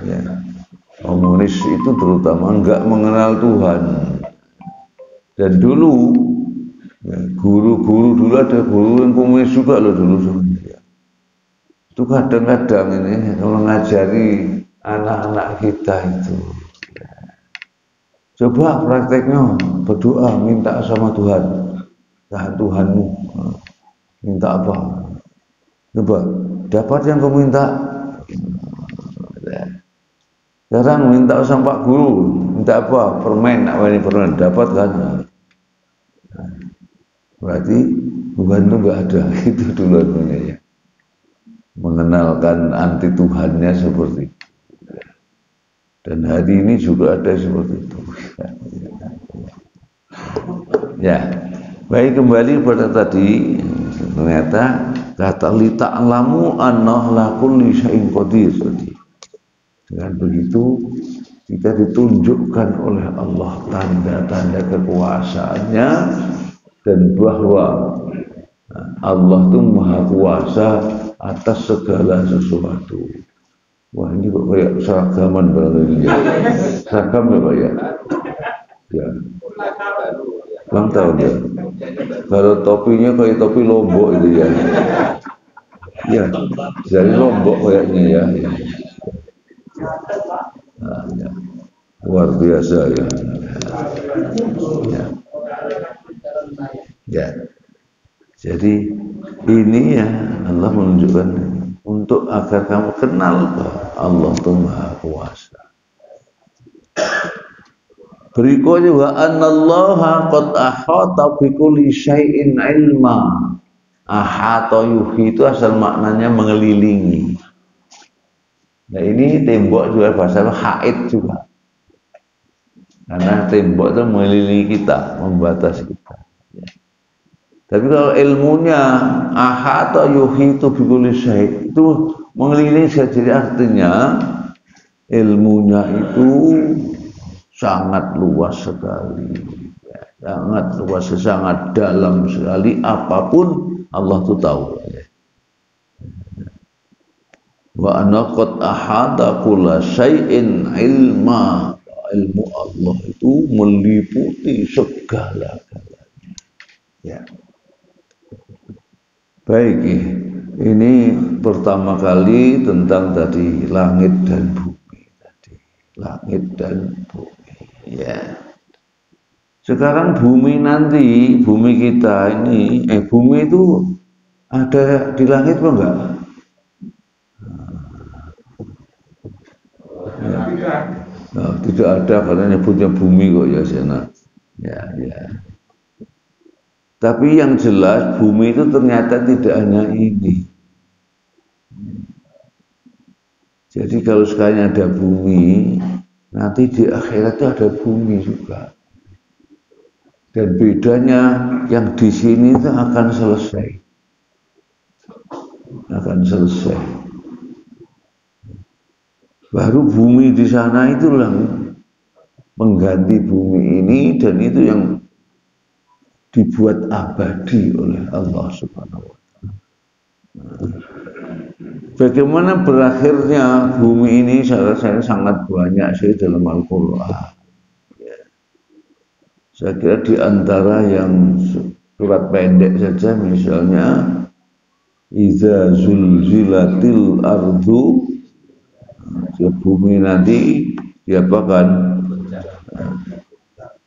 Ya. Komunis itu terutama nggak mengenal Tuhan. Dan dulu ya, guru-guru dulu ada guru yang komunis juga loh dulu. Ya. Itu kadang-kadang ini kalau ngajari anak-anak kita itu. Ya. Coba prakteknya berdoa minta sama Tuhan. Ya Tuhanmu minta apa? Coba dapat yang kau minta. Sekarang minta sama Pak Guru, minta apa? Permen, apa ini permen? Dapat kan? Berarti Tuhan itu nggak ada. Itu dulu ya. Mengenalkan anti Tuhannya seperti itu. Dan hari ini juga ada seperti itu. Ya, baik kembali pada tadi. Ternyata kata li ta'lamu annahu la kulli syai'in qadir tadi. Dengan begitu kita ditunjukkan oleh Allah tanda-tanda kekuasaannya dan bahwa Allah itu maha kuasa atas segala sesuatu. Wah ini kok kayak seragaman barangkali ya. Seragam ya Pak ya? Ya. Ulang tahun ya. Kalau topinya kayak topi Lombok itu ya. Ya, dari Lombok kayaknya ya. Nah, ya. Luar biasa ya. Ya. Ya. Jadi ini ya Allah menunjukkan untuk agar kamu kenal bahwa Allah itu Maha Kuasa. Berikutnya wa annallaha qad ahata bi kulli syai'in ilma. Ahata yuhi itu asal maknanya mengelilingi. Nah ini tembok juga bahasa haid juga. Karena tembok itu mengelilingi kita, membatasi kita. Tapi kalau ilmunya ahata yuhitu bikulli syai, itu mengelilingi, jadi artinya ilmunya itu sangat luas sekali, ya, sangat luas, sangat dalam sekali, apapun Allah itu tahu. Wa ana qad ahata kulla syai'in ilma, ilmu Allah itu meliputi segala-galanya. Ya. Baik, ini pertama kali tentang tadi langit dan bumi tadi. Langit dan bumi. Ya. Sekarang bumi nanti, bumi kita ini, bumi itu ada di langit apa enggak? Ya. Nah, tidak ada karena nyebutnya bumi kok ya sana. Ya, ya. Tapi yang jelas bumi itu ternyata tidak hanya ini. Jadi kalau sekali ada bumi, nanti di akhirat itu ada bumi juga. Dan bedanya yang di sini itu akan selesai. Akan selesai. Baru bumi di sana itulah mengganti bumi ini, dan itu yang dibuat abadi oleh Allah Subhanahu wa Ta'ala. Bagaimana berakhirnya bumi ini, saya sangat banyak sih dalam Al-Quran. Ya. Saya kira di antara yang surat pendek saja, misalnya Iza zulzilatil ardu, bumi nanti diapakan?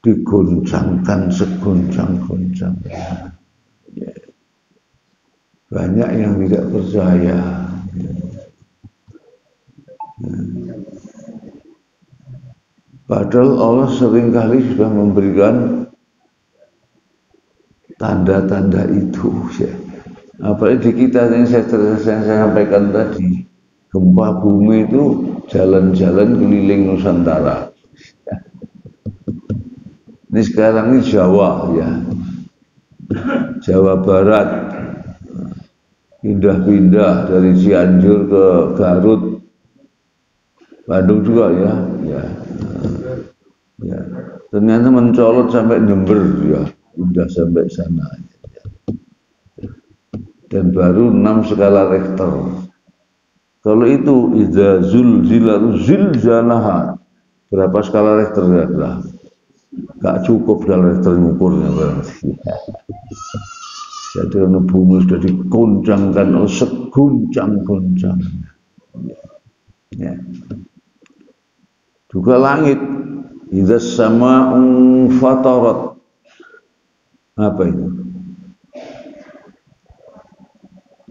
Digoncangkan segoncang-goncangnya. Ya. Banyak yang tidak percaya. Ya. Padahal Allah seringkali sudah memberikan tanda-tanda itu. Ya. Apalagi di kita yang saya sampaikan tadi, gempa bumi itu jalan-jalan keliling Nusantara. Ini sekarang ini Jawa, ya, Jawa Barat, pindah-pindah dari Cianjur ke Garut, Bandung juga, ya, ya, ya. Ternyata mencolot sampai Jember, ya, pindah sampai sana. Ya. Dan baru 6 skala Richter. Kalau itu idza zulzilatil zilzalaha, berapa skala Richter ya? Gak cukup kalau terukurnya berarti. Jadi karena bumi sudah diguncangkan, seguncang-guncang. Ya. Juga langit, idza sama'u fatarat. Apa itu?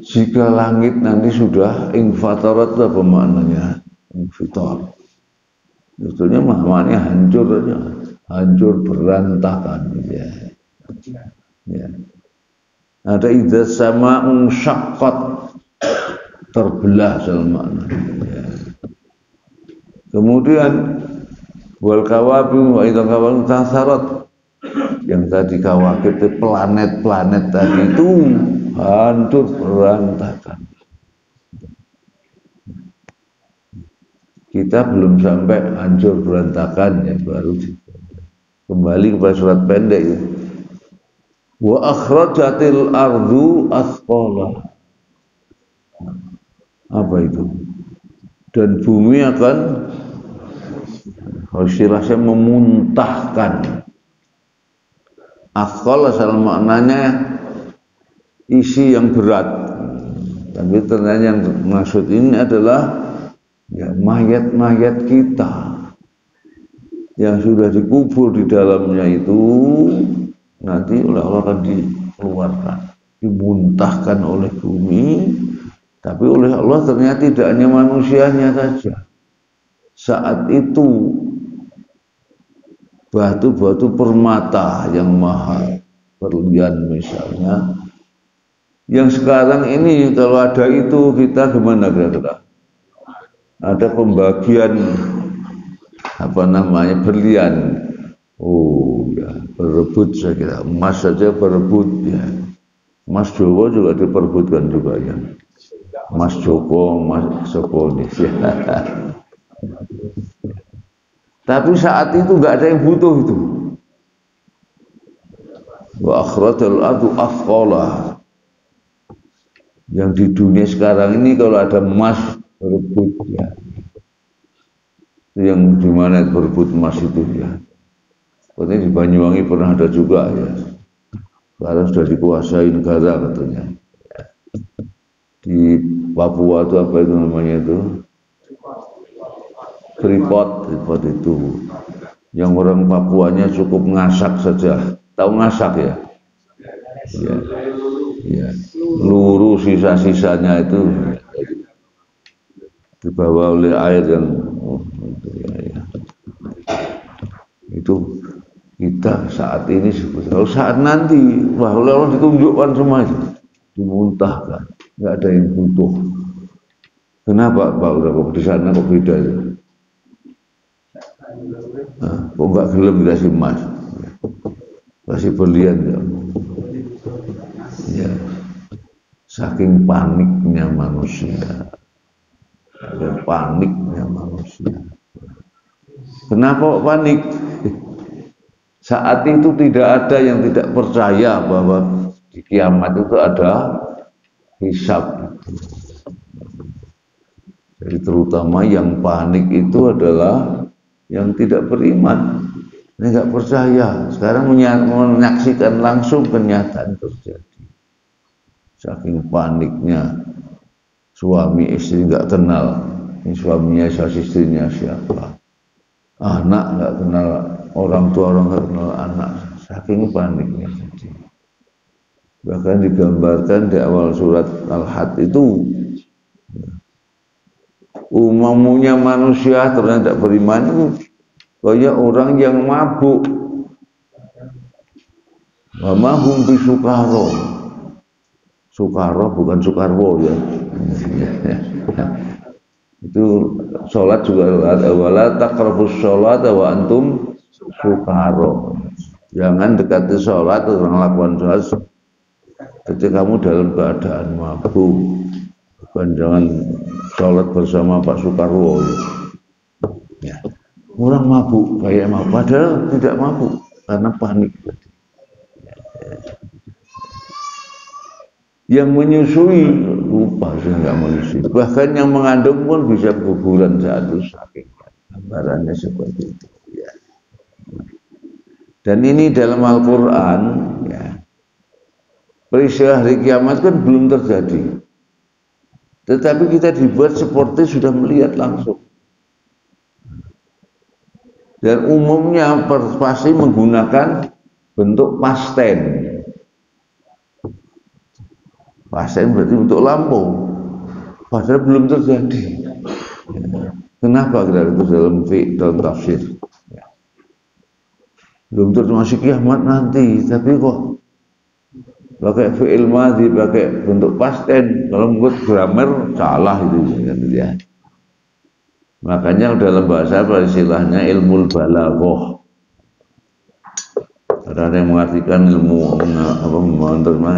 Jika langit nanti sudah infatarat, apa maknanya? Infitar. Sebetulnya maknanya hancur saja. Hancur berantakan, ya. Ya. Ada idza sama'un syaqqat, terbelah selama. Ya. Kemudian wal kawabi wa idza kawabi tasarat, yang tadi kawakib itu planet-planet tadi itu hancur berantakan. Kita belum sampai hancur berantakan, ya, baru kembali kepada surat pendek itu. Wa akhrajatil ardu athqala. Apa itu? Dan bumi akan hasilnya memuntahkan. Athqala asal maknanya isi yang berat. Tapi ternyata yang maksud ini adalah ya mayat-mayat kita yang sudah dikubur di dalamnya itu nanti oleh Allah akan dikeluarkan, dimuntahkan oleh bumi. Tapi oleh Allah ternyata tidak hanya manusianya saja. Saat itu batu-batu permata yang mahal, berlian misalnya, yang sekarang ini kalau ada itu kita gimana kira-kira? Ada pembagian apa namanya berlian, oh ya berebut, saya kira emas saja berebut, ya, Mas Joko juga diperbutkan juga ya. Mas Joko, Mas Sokonis ya. Tapi saat itu nggak ada yang butuh itu. Wa akhrajal ardu athqala. Yang di dunia sekarang ini kalau ada emas berebut ya. Itu yang dimana berebut emas itu ya. Katanya di Banyuwangi pernah ada juga ya. Sekarang sudah dikuasai negara katanya. Di Papua itu apa itu namanya itu? Freeport itu. Yang orang Papuanya cukup ngasak saja. Tahu ngasak ya? Ya. Ya. Luruh sisa-sisanya itu dibawa oleh air yang itu kita saat ini kalau saat nanti wah Allah ditunjukkan semua itu dimuntahkan, nggak ada yang butuh. Kenapa Pak udah kok di sana kok beda itu? Nah, kok nggak gelem dikasih emas, kasih berlian ya. Saking paniknya manusia, paniknya manusia. Kenapa panik? Saat itu tidak ada yang tidak percaya bahwa di kiamat itu ada hisab. Jadi terutama yang panik itu adalah yang tidak beriman. Ini nggak percaya. Sekarang menyaksikan langsung kenyataan terjadi. Saking paniknya suami istri nggak kenal. Ini suaminya siapa, istrinya siapa. Anak nggak kenal orang tua, orang nggak kenal anak, saking paniknya. Bahkan digambarkan di awal surat Al-Had itu umumnya manusia ternyata tidak beriman itu kayak orang yang mabuk, mahum bisukaro, sukaro bukan sukarwo ya. Itu sholat juga wala taqrabus sholat wa antum sukaro. Jangan dekati sholat atau melakukan sholat ketika kamu dalam keadaan mabuk. Bukan jangan sholat bersama Pak Sukarwo ya. Orang mabuk kayak mabuk padahal tidak mabuk karena panik. Yang menyusui lupa sudah nggak menyusui. Bahkan yang mengandung pun bisa guguran saat itu saking gambarannya seperti itu. Ya. Dan ini dalam Al-Quran, ya, peristiwa hari kiamat kan belum terjadi. Tetapi kita dibuat seperti sudah melihat langsung. Dan umumnya pasti menggunakan bentuk pasten. Pasten berarti untuk lampu, padahal belum terjadi. Kenapa kita itu dalam tafsir? Belum termasuk kiamat nanti, tapi kok pakai fi'il madhi, pakai bentuk pasten. Kalau menurut grammar salah itu ya. Makanya dalam bahasa istilahnya ilmu balaghah. Ada yang mengartikan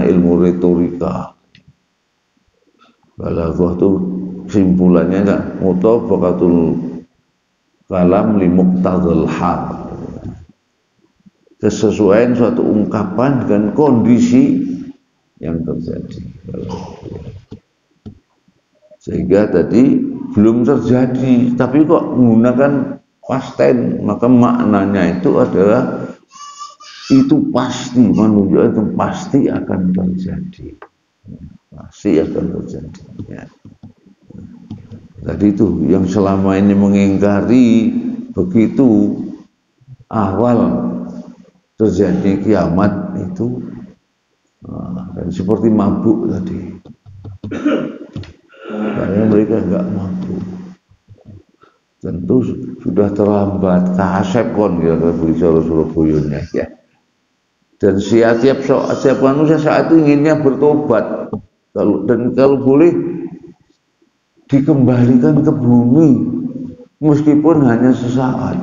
ilmu retorika. Balaghah itu simpulannya enggak mutabaqatul kalam li muqtadhal hal. Kesesuaian suatu ungkapan dengan kondisi yang terjadi. Sehingga tadi belum terjadi, tapi kok menggunakan pasten, maka maknanya itu adalah itu pasti, menunjukkan itu pasti akan terjadi. Pasti akan terjadi ya. Tadi itu yang selama ini mengingkari begitu awal terjadi kiamat itu dan seperti mabuk tadi karena mereka enggak mabuk tentu sudah terlambat kasep kon ya bicara Surabaya ya. Dan setiap manusia saat itu inginnya bertobat kalau boleh dikembalikan ke bumi meskipun hanya sesaat.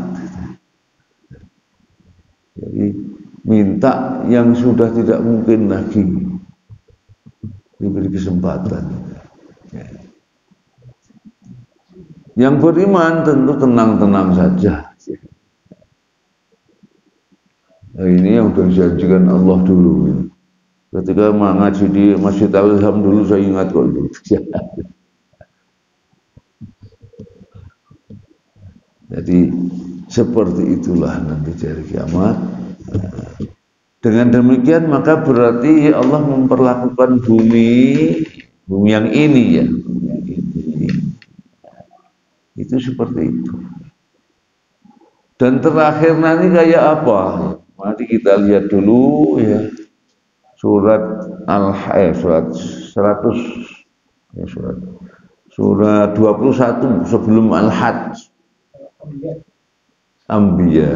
Jadi minta yang sudah tidak mungkin lagi. diberi kesempatan. Ya. Yang beriman tentu tenang-tenang saja. Nah, ini yang sudah dijanjikan Allah dulu. Ketika ngaji di Masjid Al-Ilham dulu saya ingat kok itu. Jadi seperti itulah nanti hari kiamat. Dengan demikian maka berarti Allah memperlakukan bumi yang ini ya. Itu seperti itu. Dan terakhir nanti kayak apa? Mari kita lihat dulu ya. Surat surat 100 ya, surat 21 sebelum Al-Hajj. Anbiya.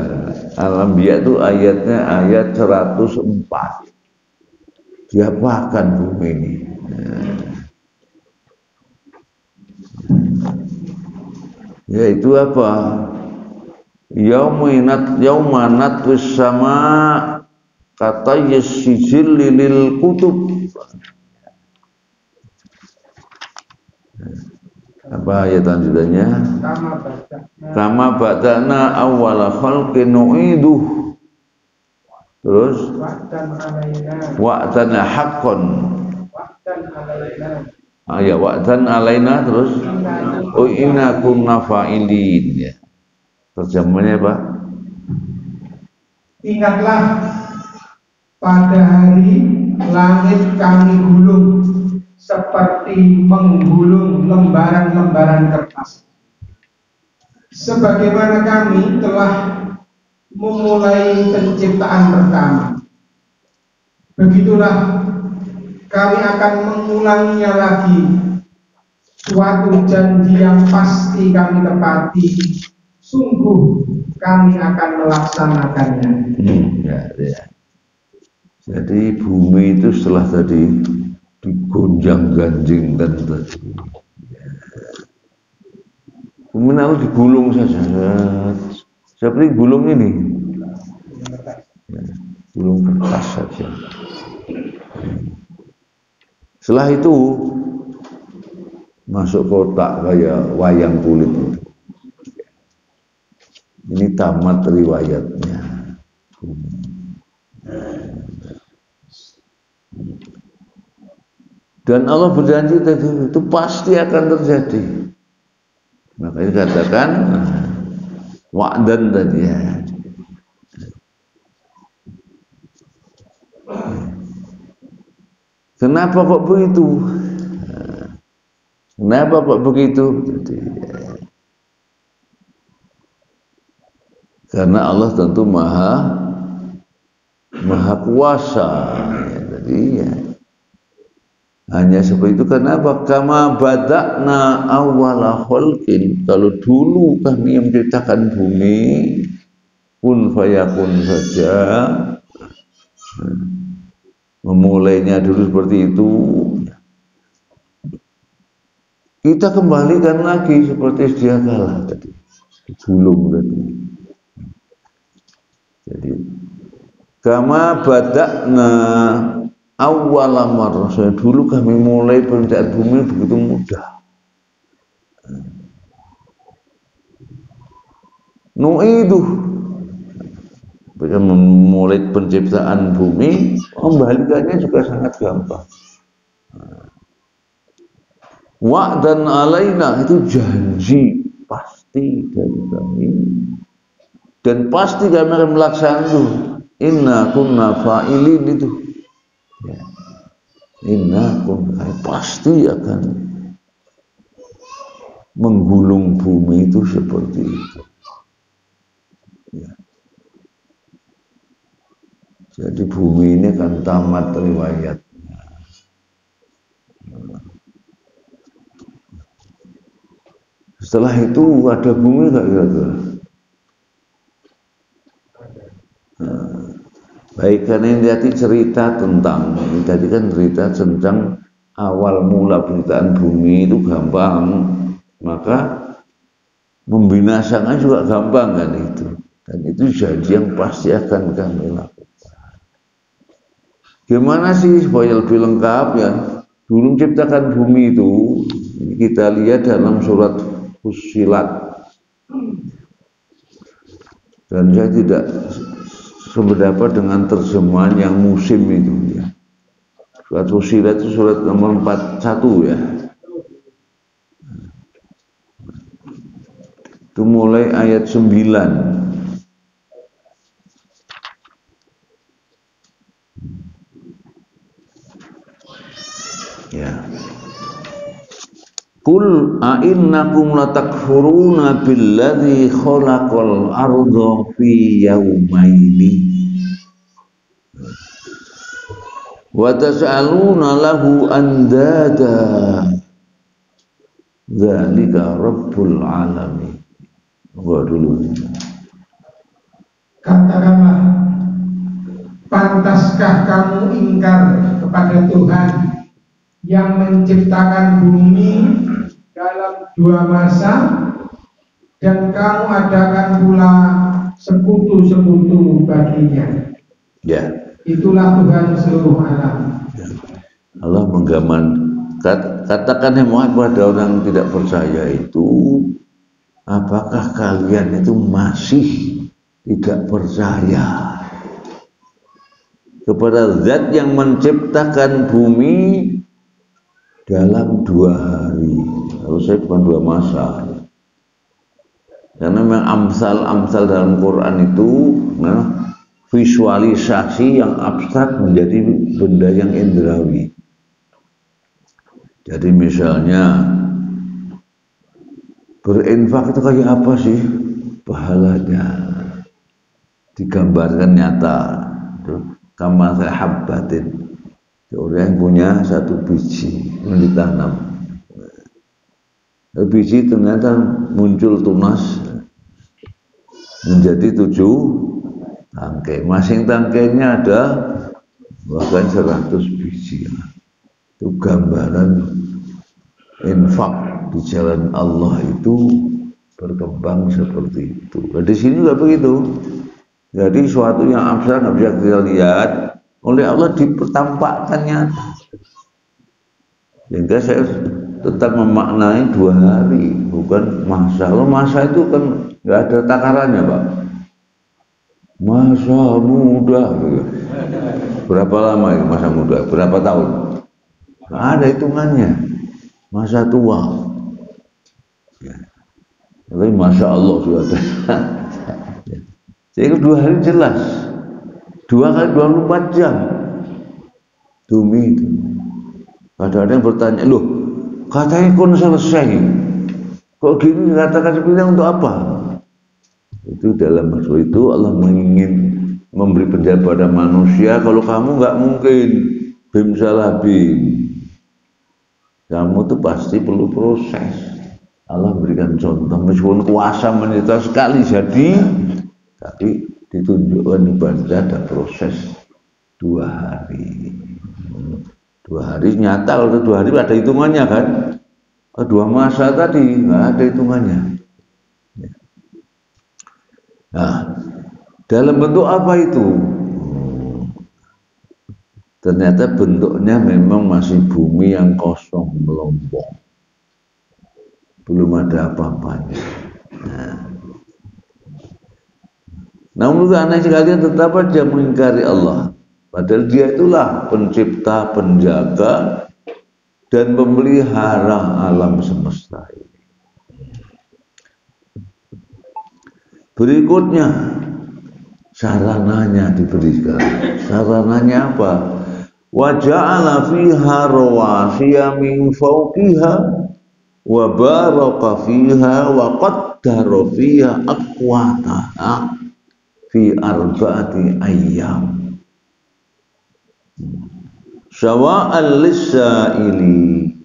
Al-Anbiya itu ayatnya ayat 104. Diapakan bumi ini? Yaitu apa? Yaumanat wis sama kata yasijil lil kutub. Apa ayat lanjutannya? Kama badana awwala khalqin nu'iduh. Terus wa'dan haqqan. Ya wa'dan alaina terus inna kunna fa'ilin ya. Terjemahnya apa? Ingatlah pada hari langit kami gulung seperti menggulung lembaran-lembaran kertas. Sebagaimana kami telah memulai penciptaan pertama, begitulah kami akan mengulanginya lagi. Suatu janji yang pasti kami tepati, sungguh kami akan melaksanakannya. Ya. Jadi bumi itu setelah tadi digonjang-ganjingkan tadi. Kemudian harus digulung saja. Seperti gulung ini. Gulung kertas saja. Setelah itu masuk kotak kayak wayang kulit itu. Ini tamat riwayatnya. Dan Allah berjanji tadi itu pasti akan terjadi. Makanya dikatakan wa'dan tadi ya. Kenapa kok begitu? Kenapa kok begitu? Karena Allah tentu maha kuasa. Ya, tadi ya. Hanya seperti itu. Kenapa? Kama bada'na awwala khalqin. Kalau dulu kami yang menciptakan bumi, kun fayakun saja. Memulainya dulu seperti itu. Kita kembalikan lagi seperti sedia kala tadi. Digulung tadi. Jadi kama bada'na awwala marrah, dulu kami mulai penciptaan bumi begitu mudah. Nu'iduh, ketika memulai penciptaan bumi, kembalikannya juga sangat gampang. Wa'dan alaina, itu janji pasti dari kami, dan pasti kami akan melaksanakan. Inna kunna fa'ilin itu. Ya. Inna kunna pasti akan menggulung bumi itu seperti itu. Ya. Jadi bumi ini akan tamat riwayatnya. Setelah itu ada bumi nggak kira-kira? Baik, karena ini tadi cerita tentang, ini tadi kan cerita tentang awal mula penciptaan bumi itu gampang, maka membinasakan juga gampang kan itu, dan itu janji yang pasti akan kami lakukan. Gimana sih supaya lebih lengkap ya? Dulu menciptakan bumi itu kita lihat dalam surat Fussilat, dan saya tidak sependapat dengan terjemahan yang musim itu ya. Surat Fussilat itu surat nomor 41 ya. Itu mulai ayat 9. Ya. Qul a'innakum latakfuruna billadzi khalaqal arda fi yawmaini wa tas'aluna lahu andada dzalika rabbul alamin. Waduh. Katakanlah, pantaskah kamu ingkar kepada Tuhan yang menciptakan bumi dalam 2 masa, dan kamu adakan pula sekutu-sekutu baginya. Ya. Itulah Tuhan seluruh alam. Ya. Allah menggaman, katakan ya Muhammad pada orang yang tidak percaya itu, apakah kalian itu masih tidak percaya kepada zat yang menciptakan bumi dalam 2 hari? Harus saya bukan 2 masa, karena memang amsal dalam Quran itu visualisasi yang abstrak menjadi benda yang indrawi. Jadi misalnya berinfak itu kayak apa sih pahalanya, digambarkan nyata. Kama sahabbatin, orang yang punya 1 biji yang ditanam, biji ternyata muncul tunas menjadi 7 tangkai, masing tangkainya ada bahkan 100 biji. Itu gambaran infak di jalan Allah itu berkembang seperti itu. Nah, di sini juga begitu. Jadi suatu yang abstrak nggak bisa kita lihat, oleh Allah dipertampakkan nyata. Sehingga saya tetap memaknai 2 hari, bukan masa. Kalau masa itu kan nggak ada takarannya, Pak. Masa muda, berapa lama itu masa muda? Berapa tahun? Nggak ada hitungannya. Masa tua. Ya. Tapi masya Allah sudah ada. Jadi 2 hari jelas, 2 kali 24 jam bumi itu. Kadang-kadang bertanya, loh katanya kon selesai, kok gini katakan sebenarnya untuk apa? Itu dalam maksud itu Allah ingin memberi penjelasan pada manusia, kalau kamu nggak mungkin bim salah bim, kamu tuh pasti perlu proses. Allah berikan contoh, meskipun kuasa menyita sekali jadi, tapi ditunjukkan ibadah ada proses 2 hari. 2 hari nyata, kalau 2 hari ada hitungannya kan. 2 masa tadi nggak ada hitungannya. Nah, dalam bentuk apa itu? Ternyata bentuknya memang masih bumi yang kosong, melompong, belum ada apa-apanya. Namun aneh sekalian tetap aja mengingkari Allah, padahal Dia itulah pencipta, penjaga, dan pemelihara alam semesta ini. Berikutnya sarananya diberikan. Sarananya apa? Wa ja'ala fiha rawasiya min fawqiha wa baraka fiha wa qaddara fiha aqwataha fi 4 ayyam sawa'an lis-sa'ili.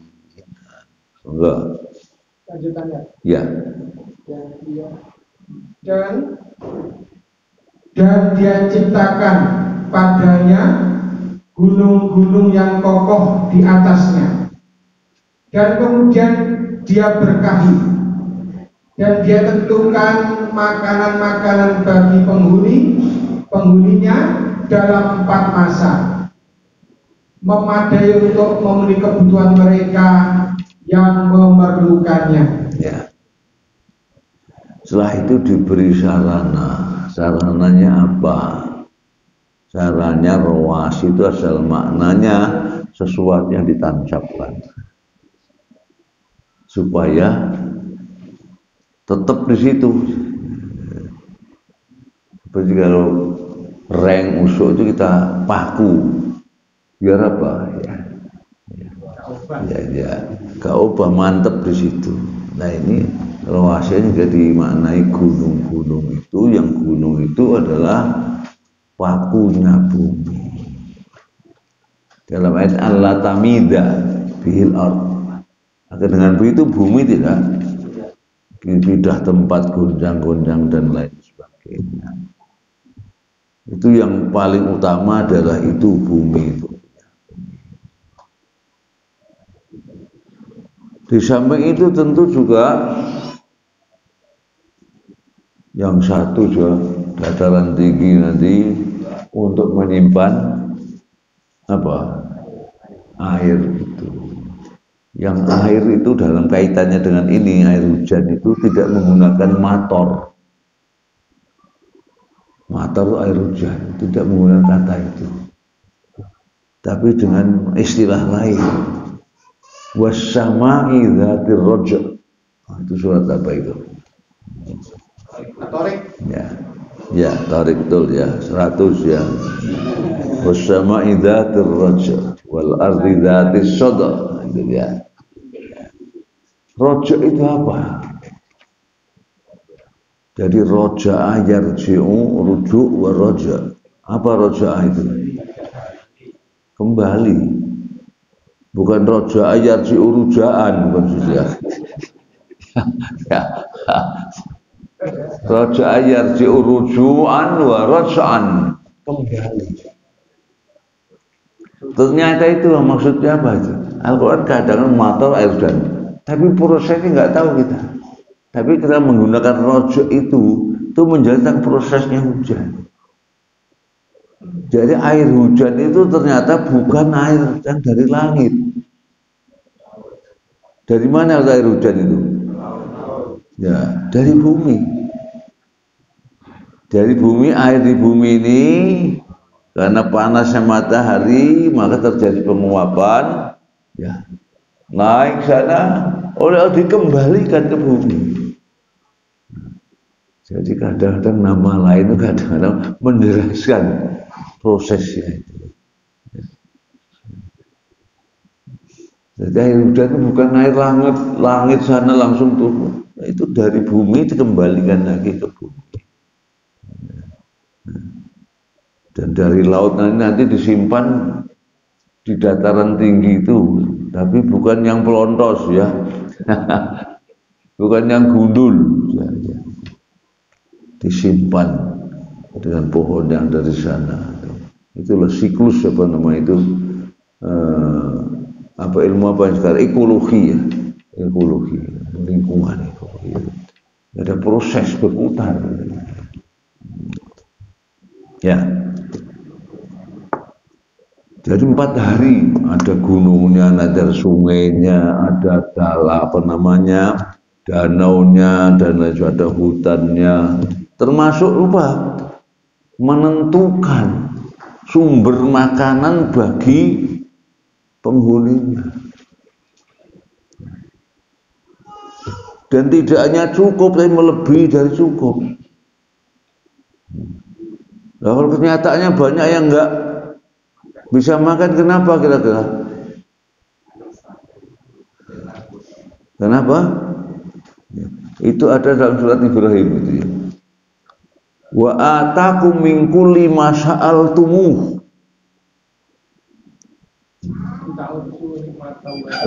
Enggak. Lanjutannya. Ya. Dan Dia ciptakan padanya gunung-gunung yang kokoh di atasnya, dan kemudian Dia berkahi, dan Dia tentukan makanan-makanan bagi penghuninya dalam 4 masa. memadai untuk memenuhi kebutuhan mereka yang memerlukannya. Ya. Setelah itu diberi sarana. Sarananya apa? Caranya ruas itu asal maknanya sesuatu yang ditancapkan supaya tetap di situ. Seperti kalau reng usuk itu kita paku, biar apa? Ya, gak ubah, mantep di situ. Nah ini ruasnya juga dimaknai gunung-gunung itu, yang gunung itu adalah pakunya bumi. Dalam ayat Allah tamida bihil ard. Maka dengan begitu bumi tidak pindah tempat, gonjang-gonjang dan lain sebagainya. Itu yang paling utama adalah itu bumi itu. Di samping itu tentu juga yang satu juga dataran tinggi nanti untuk menyimpan apa? Air itu. Yang air itu dalam kaitannya dengan ini, air hujan itu tidak menggunakan motor. Motor air hujan, tidak menggunakan kata itu. Tapi dengan istilah lain. Wassama'i dzatir raja. Itu surat apa itu? Tarik. Ya, tarik betul ya, 100 ya. Wassama'i dzatir raja wal ardi dzatis sada. Itu ya. Raja itu apa? Jadi roja yarji'u rujuk wa roja. Apa roja itu? Kembali. Bukan roja yarji'u rujaan, bukan sudah. Roja yarji'u rujuan wa rojaan. Kembali. Ternyata itu maksudnya apa itu? Al-Quran kadang motor air hujan, tapi prosesnya nggak tahu kita. Tapi kita menggunakan rojo itu menjelaskan prosesnya hujan. Jadi air hujan itu ternyata bukan air yang dari langit. Dari mana air hujan itu? Ya, dari bumi. Dari bumi, air di bumi ini karena panasnya matahari maka terjadi penguapan, ya, naik sana, oleh dikembalikan ke bumi. Jadi kadang-kadang nama lain itu kadang-kadang menjelaskan prosesnya itu. Jadi air hujan itu bukan air langit sana langsung turun. Itu dari bumi dikembalikan lagi ke bumi. Dan dari laut nanti disimpan di dataran tinggi itu, tapi bukan yang pelontos ya, bukan yang gundul, ya. Disimpan dengan pohon yang dari sana. Itulah siklus apa nama itu, apa ilmu apa yang sekarang ekologi ya, ekologi lingkungan ekologi. Ada proses berputar. Ya. Jadi 4 hari ada gunungnya, ada sungainya, ada apa namanya, danaunya, dan ada hutannya, termasuk lupa menentukan sumber makanan bagi penghuninya. Dan tidak hanya cukup, tapi melebihi dari cukup. Nah, kalau kenyataannya banyak yang enggak bisa makan, kenapa kira-kira? Kenapa? Itu ada dalam surat Ibrahim itu ya. Wa atakum min kulli ma sa'altumuh.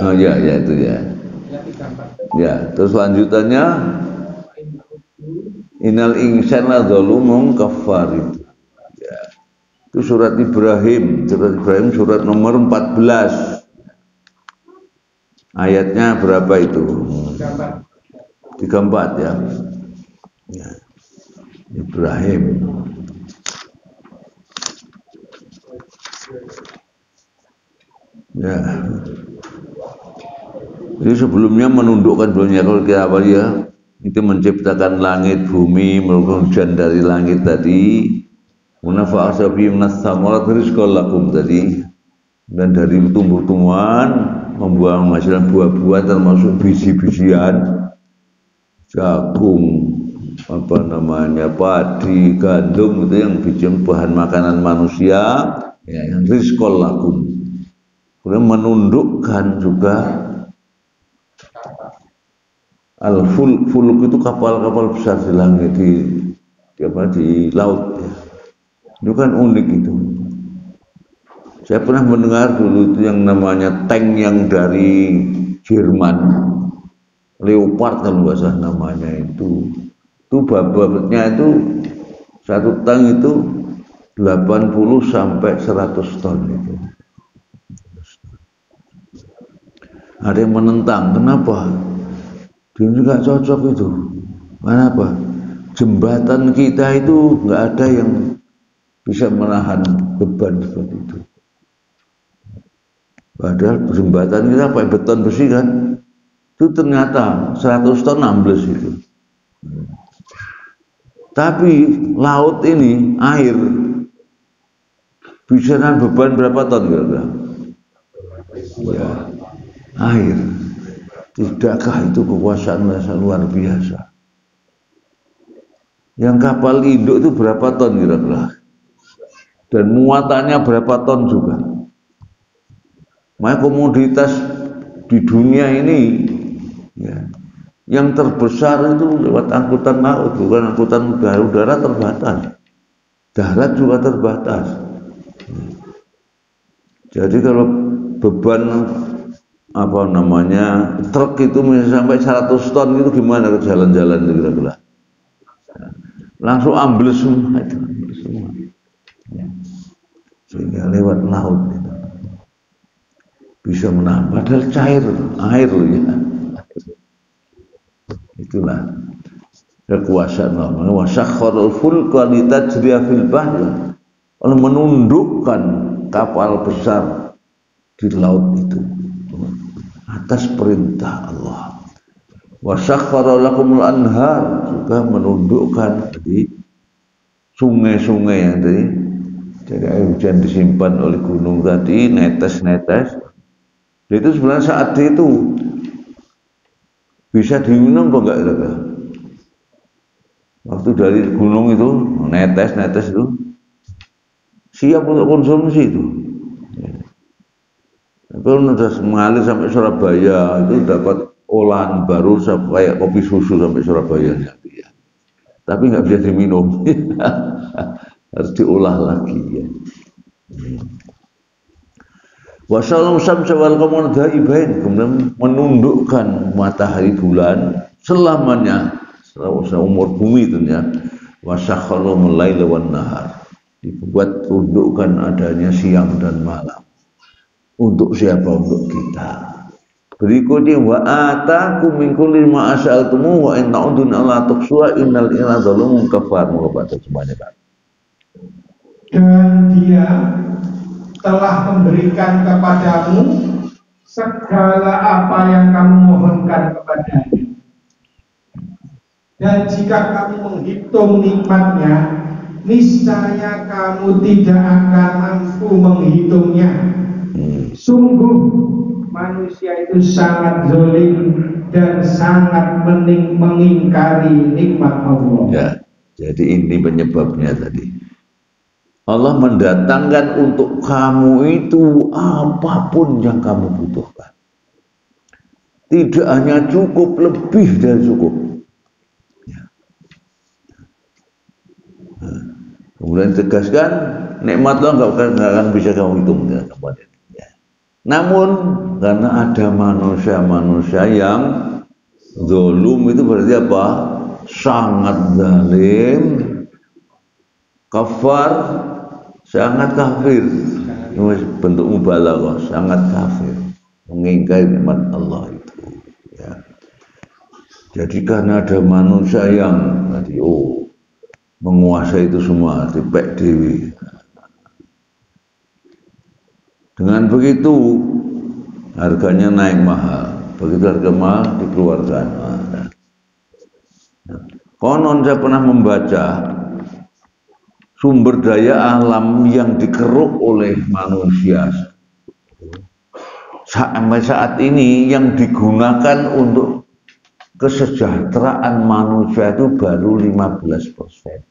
Oh ya, itu ya. Ya, terus lanjutannya innal insana dzalumun kafar itu. Ya. Itu surat Ibrahim surat nomor 14. Ayatnya berapa itu? 34 ya. Ya. Ibrahim. Ya. Jadi sebelumnya menundukkan dunia kalau kita apa ya, itu menciptakan langit, bumi, menurunkan hujan dari langit tadi, munafa asabi minas samarat rizqan lakum tadi, dan dari tumbuh-tumbuhan membuang menghasilkan buah-buah termasuk biji-bijian, jagung, apa namanya, padi, gandum itu yang biji bahan makanan manusia, ya, yang rizqan lakum. Kemudian menundukkan juga al-fulk itu kapal-kapal besar di langit di laut ya. Itu kan unik itu. Saya pernah mendengar dulu itu yang namanya tank yang dari Jerman, Leopard kalau nggak salah namanya itu bobotnya itu satu tank itu 80 sampai 100 ton itu. Ada yang menentang, kenapa? Dia nggak cocok itu. Kenapa? Jembatan kita itu nggak ada yang bisa menahan beban seperti itu. Padahal jembatan kita pakai beton besi kan, itu ternyata 100 ton ambles itu. Tapi laut ini air bisa nahan beban berapa ton kira-kira? Ya, air. Tidakkah itu kekuasaan luar biasa? Yang kapal induk itu berapa ton kira-kira? Dan muatannya berapa ton juga? Makanya komoditas di dunia ini ya, yang terbesar itu lewat angkutan laut, bukan angkutan udara terbatas. Darat juga terbatas. Jadi kalau beban apa namanya truk itu bisa sampai 100 ton itu gimana ke jalan-jalan itu kira-kira? Langsung ambles semua itu, ambles semua. Ya. Sehingga lewat laut itu bisa menahan, padahal cair air loh ya. Itulah kekuasaan Allah. Wa sakharul fulka litajriya fil bahri. Allah menundukkan kapal besar di laut itu atas perintah Allah. Wa sakhkhara lakumul anhar, juga menundukkan di sungai-sungai yang tadi, jadi air hujan disimpan oleh gunung tadi, netes-netes. Itu sebenarnya saat itu bisa diminum apa enggak kira-kira? Waktu dari gunung itu netes-netes itu siap untuk konsumsi itu. Kalau sudah mengalir sampai Surabaya itu dapat olahan baru kayak kopi susu sampai Surabaya ya. Tapi nggak bisa diminum, harus diolah lagi ya. Wasallam samsa wal qamar dhaibain, kemudian menundukkan matahari bulan selamanya, seumur bumi tentunya. Wasakhalul laila wan nahar, dibuat tundukkan adanya siang dan malam. Untuk siapa? Untuk kita. Berikutnya wa atakum min kulli ma asaltumu wa in ta'udun ala tuqsuwa innal ila zalumun kafar, baca semuanya kan. Dan dia telah memberikan kepadamu segala apa yang kamu mohonkan kepadanya. Dan jika kamu menghitung nikmatnya, niscaya kamu tidak akan mampu menghitungnya. Sungguh manusia itu sangat zalim dan sangat mengingkari nikmat Allah. Ya, jadi ini penyebabnya tadi. Allah mendatangkan untuk kamu itu apapun yang kamu butuhkan. Tidak hanya cukup, lebih dari cukup. Ya. Nah, kemudian tegaskan nikmat Allah nggak akan bisa kamu hitung ya. Namun karena ada manusia-manusia yang zulum, itu berarti apa? Sangat zalim, kafar, sangat kafir. Ini bentuk mubalaghah, sangat kafir, mengingkari nikmat Allah itu. Ya. Jadi karena ada manusia yang tadi menguasai itu semua, dipek dewi. Dengan begitu harganya naik mahal. Begitu harga mahal dikeluarkan. Konon saya pernah membaca sumber daya alam yang dikeruk oleh manusia sampai saat ini yang digunakan untuk kesejahteraan manusia itu baru 15%.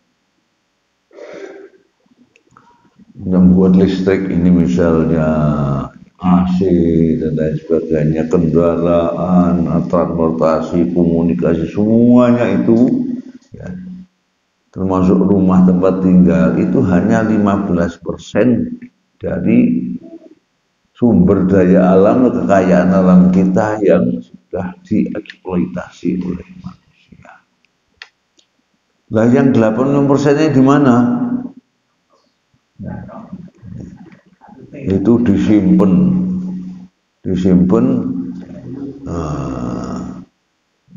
Yang buat listrik ini misalnya AC dan lain sebagainya, kendaraan, transportasi, komunikasi, semuanya itu ya, termasuk rumah tempat tinggal itu hanya 15% dari sumber daya alam, kekayaan alam kita yang sudah dieksploitasi oleh manusia. Lah yang 80%-nya di mana? Itu disimpan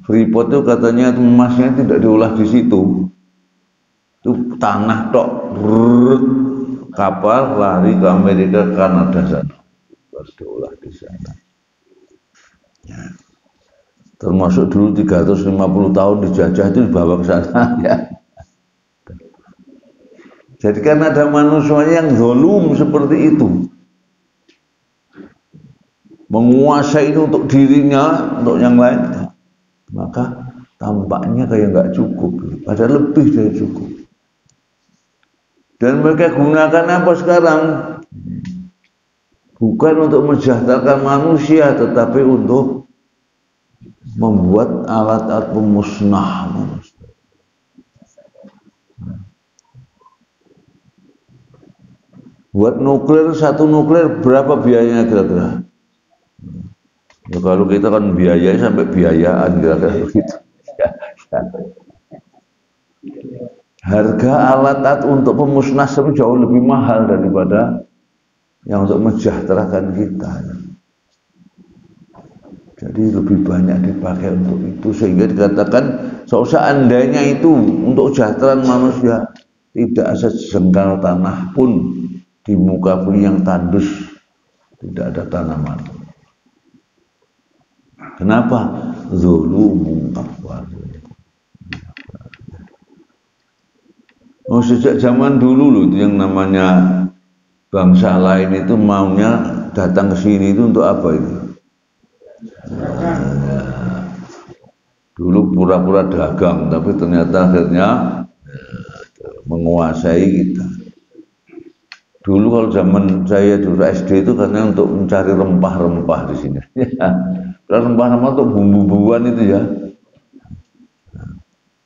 Freeport itu katanya emasnya tidak diolah di situ, itu tanah tok, kapal lari ke Amerika, Kanada sana, baru diolah di sana ya. Termasuk dulu 350 tahun dijajah itu dibawa ke sana ya. Jadi kan ada manusia yang zalim seperti itu, menguasai itu untuk dirinya, untuk yang lain, maka tampaknya kayak nggak cukup, padahal lebih dari cukup. Dan mereka gunakan apa sekarang? Bukan untuk mensejahterakan manusia, tetapi untuk membuat alat-alat pemusnah manusia. Buat nuklir, satu nuklir berapa biayanya kira-kira? Ya kalau kita kan biayanya sampai biayaan kira-kira begitu. Harga alat-alat untuk pemusnah jauh lebih mahal daripada yang untuk mensejahterakan kita. Jadi lebih banyak dipakai untuk itu, sehingga dikatakan seandainya itu untuk kesejahteraan manusia, tidak ada sejengkal tanah pun di muka bumi yang tandus, tidak ada tanaman. Kenapa? Zulumun akbar. Oh, sejak zaman dulu loh itu yang namanya bangsa lain itu maunya datang ke sini itu untuk apa itu? Dulu pura-pura dagang, tapi ternyata akhirnya menguasai kita. Dulu kalau zaman saya dulu SD itu karena untuk mencari rempah-rempah di sini. Rempah-rempah untuk bumbu-bumbuan itu ya.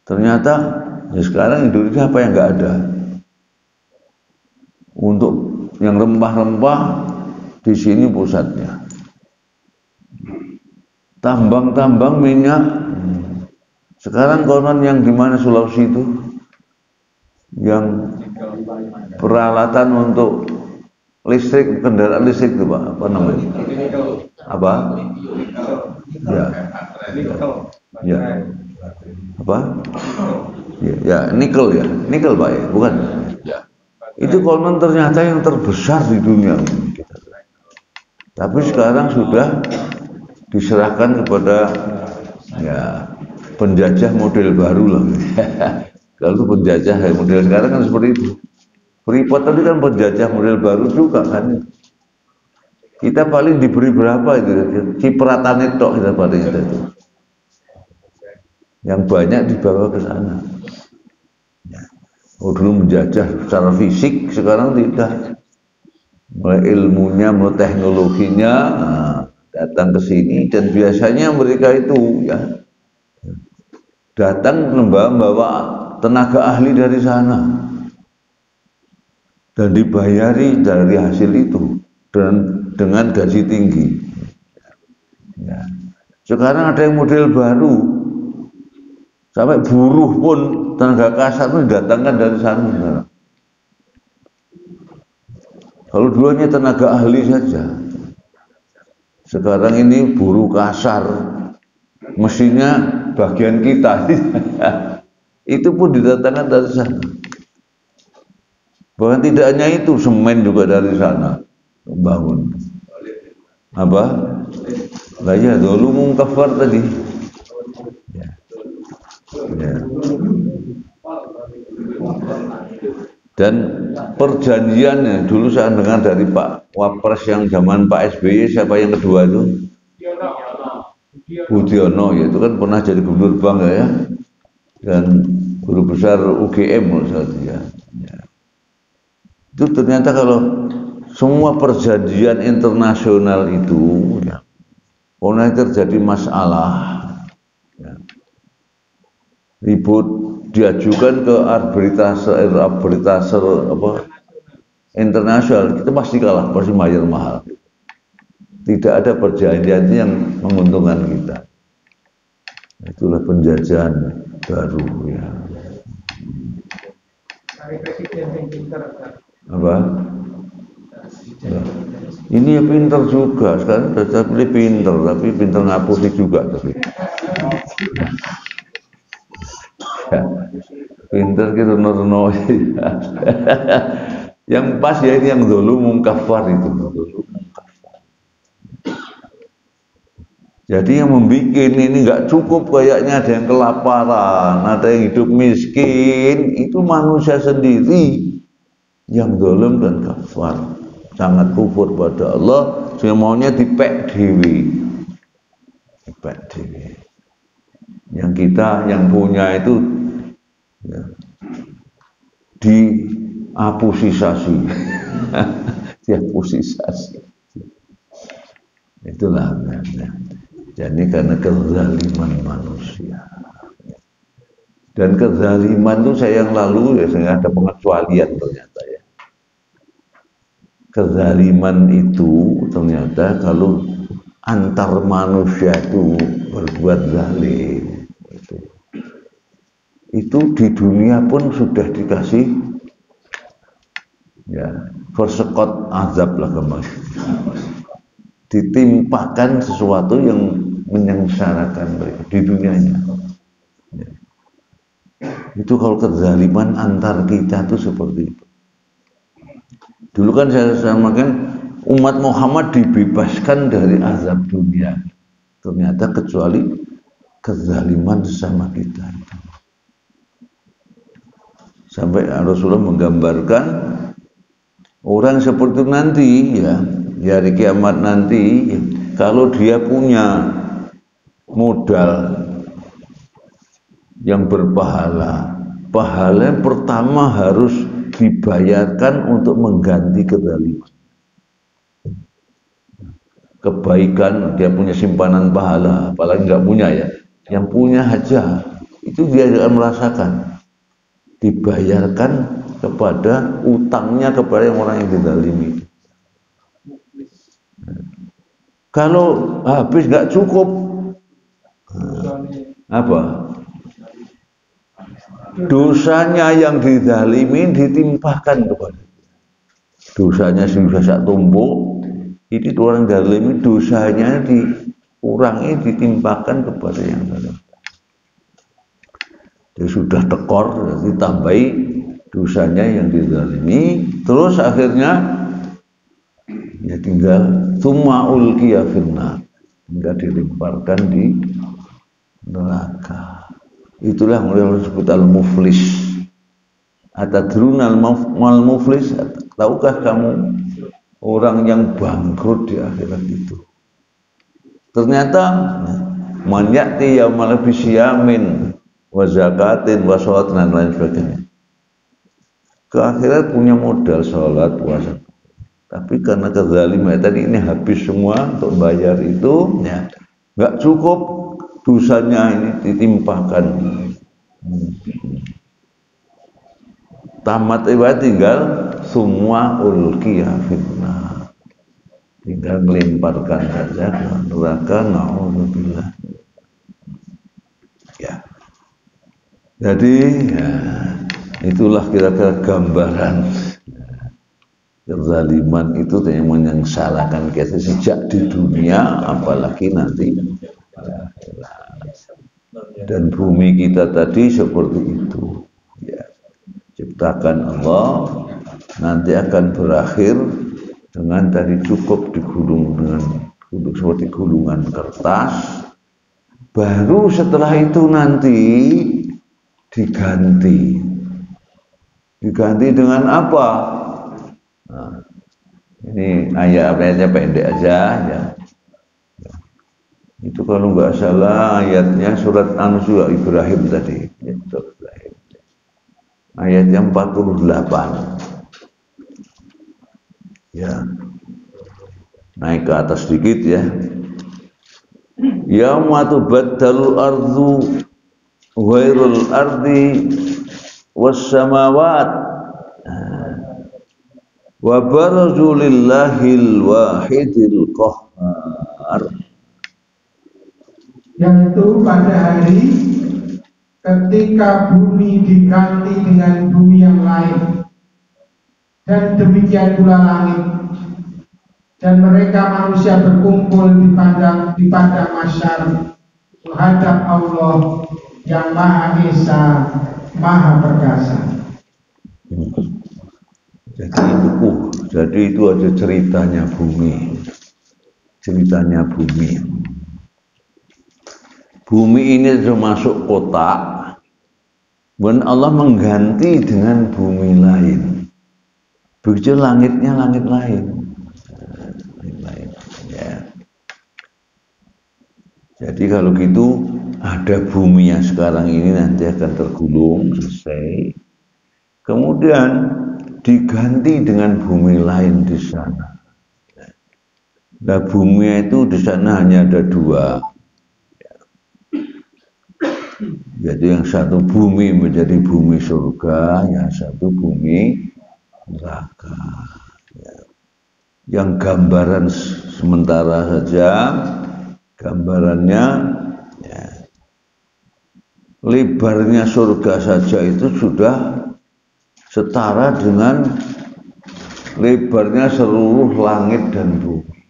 Ternyata ya sekarang Indonesia apa yang nggak ada? Untuk yang rempah-rempah di sini pusatnya. Tambang-tambang minyak. Sekarang konon yang di mana Sulawesi itu yang peralatan untuk listrik, kendaraan listrik itu Pak, apa namanya? Apa? Ya. Ya. Apa? Ya, nikel ya. Nikel Pak ya, bukan? Ya. Itu konon ternyata yang terbesar di dunia. Tapi sekarang sudah diserahkan kepada ya penjajah model baru lah. Kalau penjajah model sekarang kan seperti itu. Freeport tadi kan penjajah model baru juga kan. Kita paling diberi berapa itu? Cipratan itu kita paling itu. Yang banyak dibawa ke sana. Oh dulu menjajah secara fisik, sekarang tidak. Mulai ilmunya, mulai teknologinya datang ke sini, dan biasanya mereka itu ya datang membawa tenaga ahli dari sana dan dibayari dari hasil itu dan dengan gaji tinggi. Ya. Sekarang ada yang model baru, sampai buruh pun tenaga kasar pun didatangkan dari sana. Kalau dulunya tenaga ahli saja, sekarang ini buruh kasar, mesinnya bagian kita. Itu pun didatangkan dari sana. Bahkan tidak hanya itu, semen juga dari sana membangun. Apa? Lah ya dzulum kafar tadi. Ya. Ya. Dan perjanjiannya dulu saya dengar dari Pak Wapres yang zaman Pak SBY, siapa yang kedua itu? Budiono, ya itu kan pernah jadi gubernur bank ya, dan guru besar UGM saat dia. Ya. Itu ternyata kalau semua perjanjian internasional itu, ya, kalau terjadi masalah, ya, ribut diajukan ke arbitrase apa internasional, kita pasti kalah, pasti bayar mahal. Tidak ada perjanjian yang menguntungkan kita. Itulah penjajahan baru ya. Apa? Ya. Ini ya pinter juga, sekarang sudah pilih pinter, tapi pinter ngapusi juga tapi. Ya. Pinter gitu nono. Yang pas ya ini yang dzulum kafar itu. Jadi yang membuat ini nggak cukup, kayaknya ada yang kelaparan, ada yang hidup miskin, itu manusia sendiri yang dzulum dan kafar, sangat kufur pada Allah, sehingga maunya dipek dewi. Yang kita yang punya itu ya, diapusisasi, diapusisasi. Itulah ya. Jadi karena kezaliman manusia. Dan kezaliman itu saya yang lalu ya, saya ada pengecualian ternyata ya. Kezaliman itu ternyata kalau antar manusia itu berbuat zalim, itu di dunia pun sudah dikasih ya persekot azab lah kemarin. Ditimpakan sesuatu yang menyengsarakan mereka di dunianya. Ya. Itu kalau kezaliman antar kita itu seperti itu. Dulu kan saya samakan umat Muhammad dibebaskan dari azab dunia. Ternyata kecuali kezaliman sesama kita. Sampai Rasulullah menggambarkan orang seperti itu nanti ya, di hari kiamat nanti, kalau dia punya modal yang berpahala, pahala yang pertama harus dibayarkan untuk mengganti kezaliman. Kebaikan dia punya simpanan pahala, apalagi nggak punya ya, yang punya aja itu dia akan merasakan dibayarkan kepada utangnya kepada orang yang dizalimi. Kalau habis nggak cukup, apa? Dosanya yang dizalimi ditimpahkan kepada. Dosanya sudah sak tumpuk, ini orang zalimi dosanya dikurangi ditimpahkan kepada yang zalim. Dia sudah tekor, ditambahi dosanya yang dizalimi, terus akhirnya ya tinggal summa ulqiya finnar, tinggal dilemparkan di neraka. Itulah yang disebut al-muflis. Atadruna al-muflis, tahukah kamu orang yang bangkrut di akhirat itu? Ternyata man ya'ti yaumal bisyamin wa zakatin wa sholatin dan lain sebagainya. Ke akhirat punya modal sholat, puasa. Tapi karena kezaliman tadi ini habis semua untuk bayar itu, ya nggak cukup, dosanya ini ditimpahkan. Tamat ibadah tinggal semua ulqiya finnar, tinggal melemparkan saja ke neraka. Na'udzubillah. Ya. Jadi ya, itulah kira-kira gambaran kezaliman itu yang menyengsarakan kita sejak di dunia, apalagi nanti. Dan bumi kita tadi seperti itu ya, ciptakan Allah, nanti akan berakhir dengan tadi cukup digulung dengan duduk seperti gulungan kertas. Baru setelah itu nanti diganti dengan apa? Nah, ini ayatnya pendek aja ya. Itu kalau nggak salah ayatnya surat An-Nuzul Ibrahim tadi, ya, surat Ibrahim. Ayatnya 48. Ya. Naik ke atas sedikit ya. Yauma tubaddalu ardu ghairul ardi was samawat wa barazu lillahil wahidil qahhar. Yaitu pada hari ketika bumi diganti dengan bumi yang lain, dan demikian pula langit, dan mereka manusia berkumpul di padang mahsyar menghadap Allah yang Maha Esa, Maha Perkasa. Jadi itu ada ceritanya bumi. Bumi ini termasuk kotak, dan Allah mengganti dengan bumi lain. Begitu langitnya langit lain. Ya. Jadi kalau gitu ada bumi yang sekarang ini nanti akan tergulung selesai, kemudian diganti dengan bumi lain di sana. Nah, bumi itu di sana hanya ada dua. Jadi yang satu bumi menjadi bumi surga, yang satu bumi neraka. Ya. Yang gambaran sementara saja, gambarannya ya, lebarnya surga saja itu sudah setara dengan lebarnya seluruh langit dan bumi.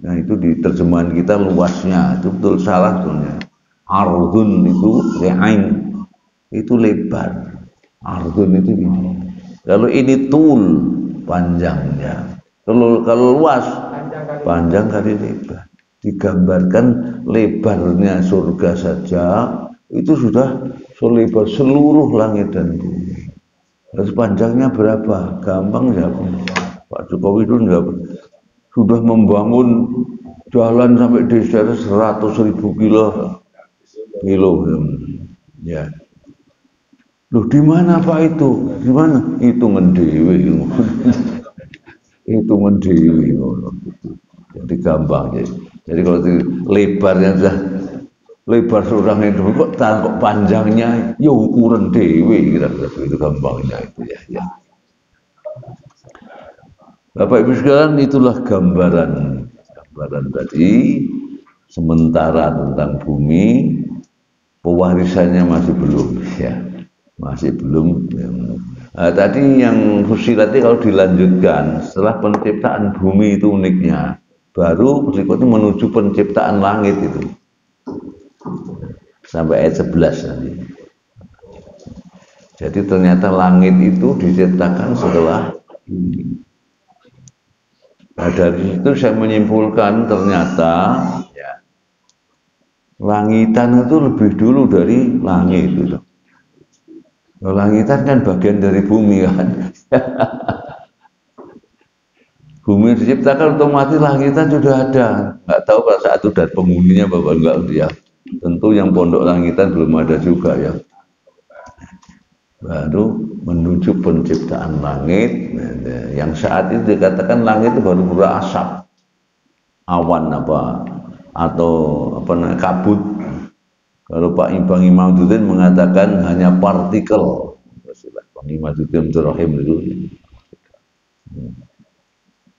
Nah itu di terjemahan kita luasnya, itu betul salah sebetulnya. Ardun itu re'ain, itu lebar. Ardun itu ini. Kalau ini tul, panjangnya. Kalau luas, panjang kali lebar. Digambarkan lebarnya surga saja itu sudah selebar seluruh langit dan bumi. Terus panjangnya berapa? Gampang ya, Pak Jokowi itu sudah membangun jalan sampai di daerah 100.000 kilo, ya. Loh di mana Pak itu? Di mana? Hitungan dewi. Hitungan dewi. Jadi gampang ya. Jadi kalau lebarnya sudah lebar surang itu kok panjangnya ya ukuran dewi, kira-kira itu gampangnya itu ya. Bapak Ibu sekalian, itulah gambaran tadi sementara tentang bumi. Pewarisannya masih belum ya. Masih belum. Nah, tadi yang Fusilat kalau dilanjutkan setelah penciptaan bumi itu uniknya, baru berikutnya menuju penciptaan langit itu sampai ayat 11 nanti. Jadi ternyata langit itu diciptakan setelah bumi. Nah, dari itu saya menyimpulkan ternyata ya, langitan itu lebih dulu dari langit itu. Langitan kan bagian dari bumi kan. Bumi diciptakan otomatis langitan sudah ada. Nggak tahu pada saat itu dari penghuninya bapak enggak dia. Tentu yang pondok langitan belum ada juga ya. Baru menuju penciptaan langit. Yang saat itu dikatakan langit itu baru berasap, awan apa atau apa namanya kabut. Kalau Pak Bang Imaduddin mengatakan hanya partikel. Bang Imaduddin Rahim itu.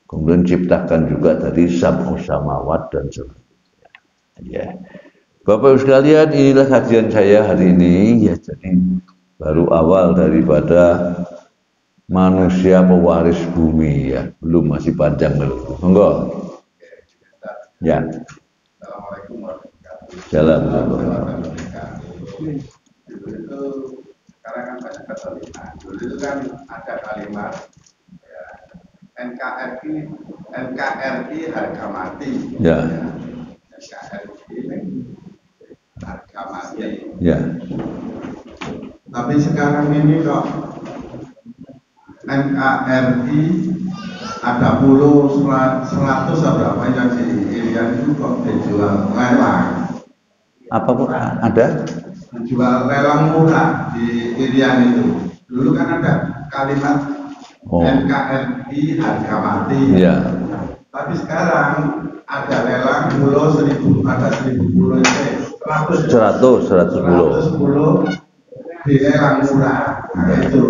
Kemudian ciptakan juga tadi sab'u samawat dan sebagainya. Ya. Bapak Ibu sekalian, inilah kajian saya hari ini. Ya, jadi baru awal daripada manusia pewaris bumi ya. Belum, masih panjang dulu. Monggo. Ya. Assalamualaikum warahmatullahi wabarakatuh. Assalamualaikum. Dulu itu sekarang kan banyak kesulitan. Dulu itu kan ada kalimat ya, NKRI NKRI harga mati. Ya. NKRI harga mati. Ya. Tapi sekarang ini kok NKRI ada pulau 100 atau berapa yang di Irian itu kok dijual lelang. Apa Bu? Ada? Dijual lelang murah di Irian itu. Dulu kan ada kalimat NKRI harga mati. Ya. Tapi sekarang ada lelang pulau 1000, ada 1000 pulau itu 100 pulau. Di lelang murah. Nah, itu.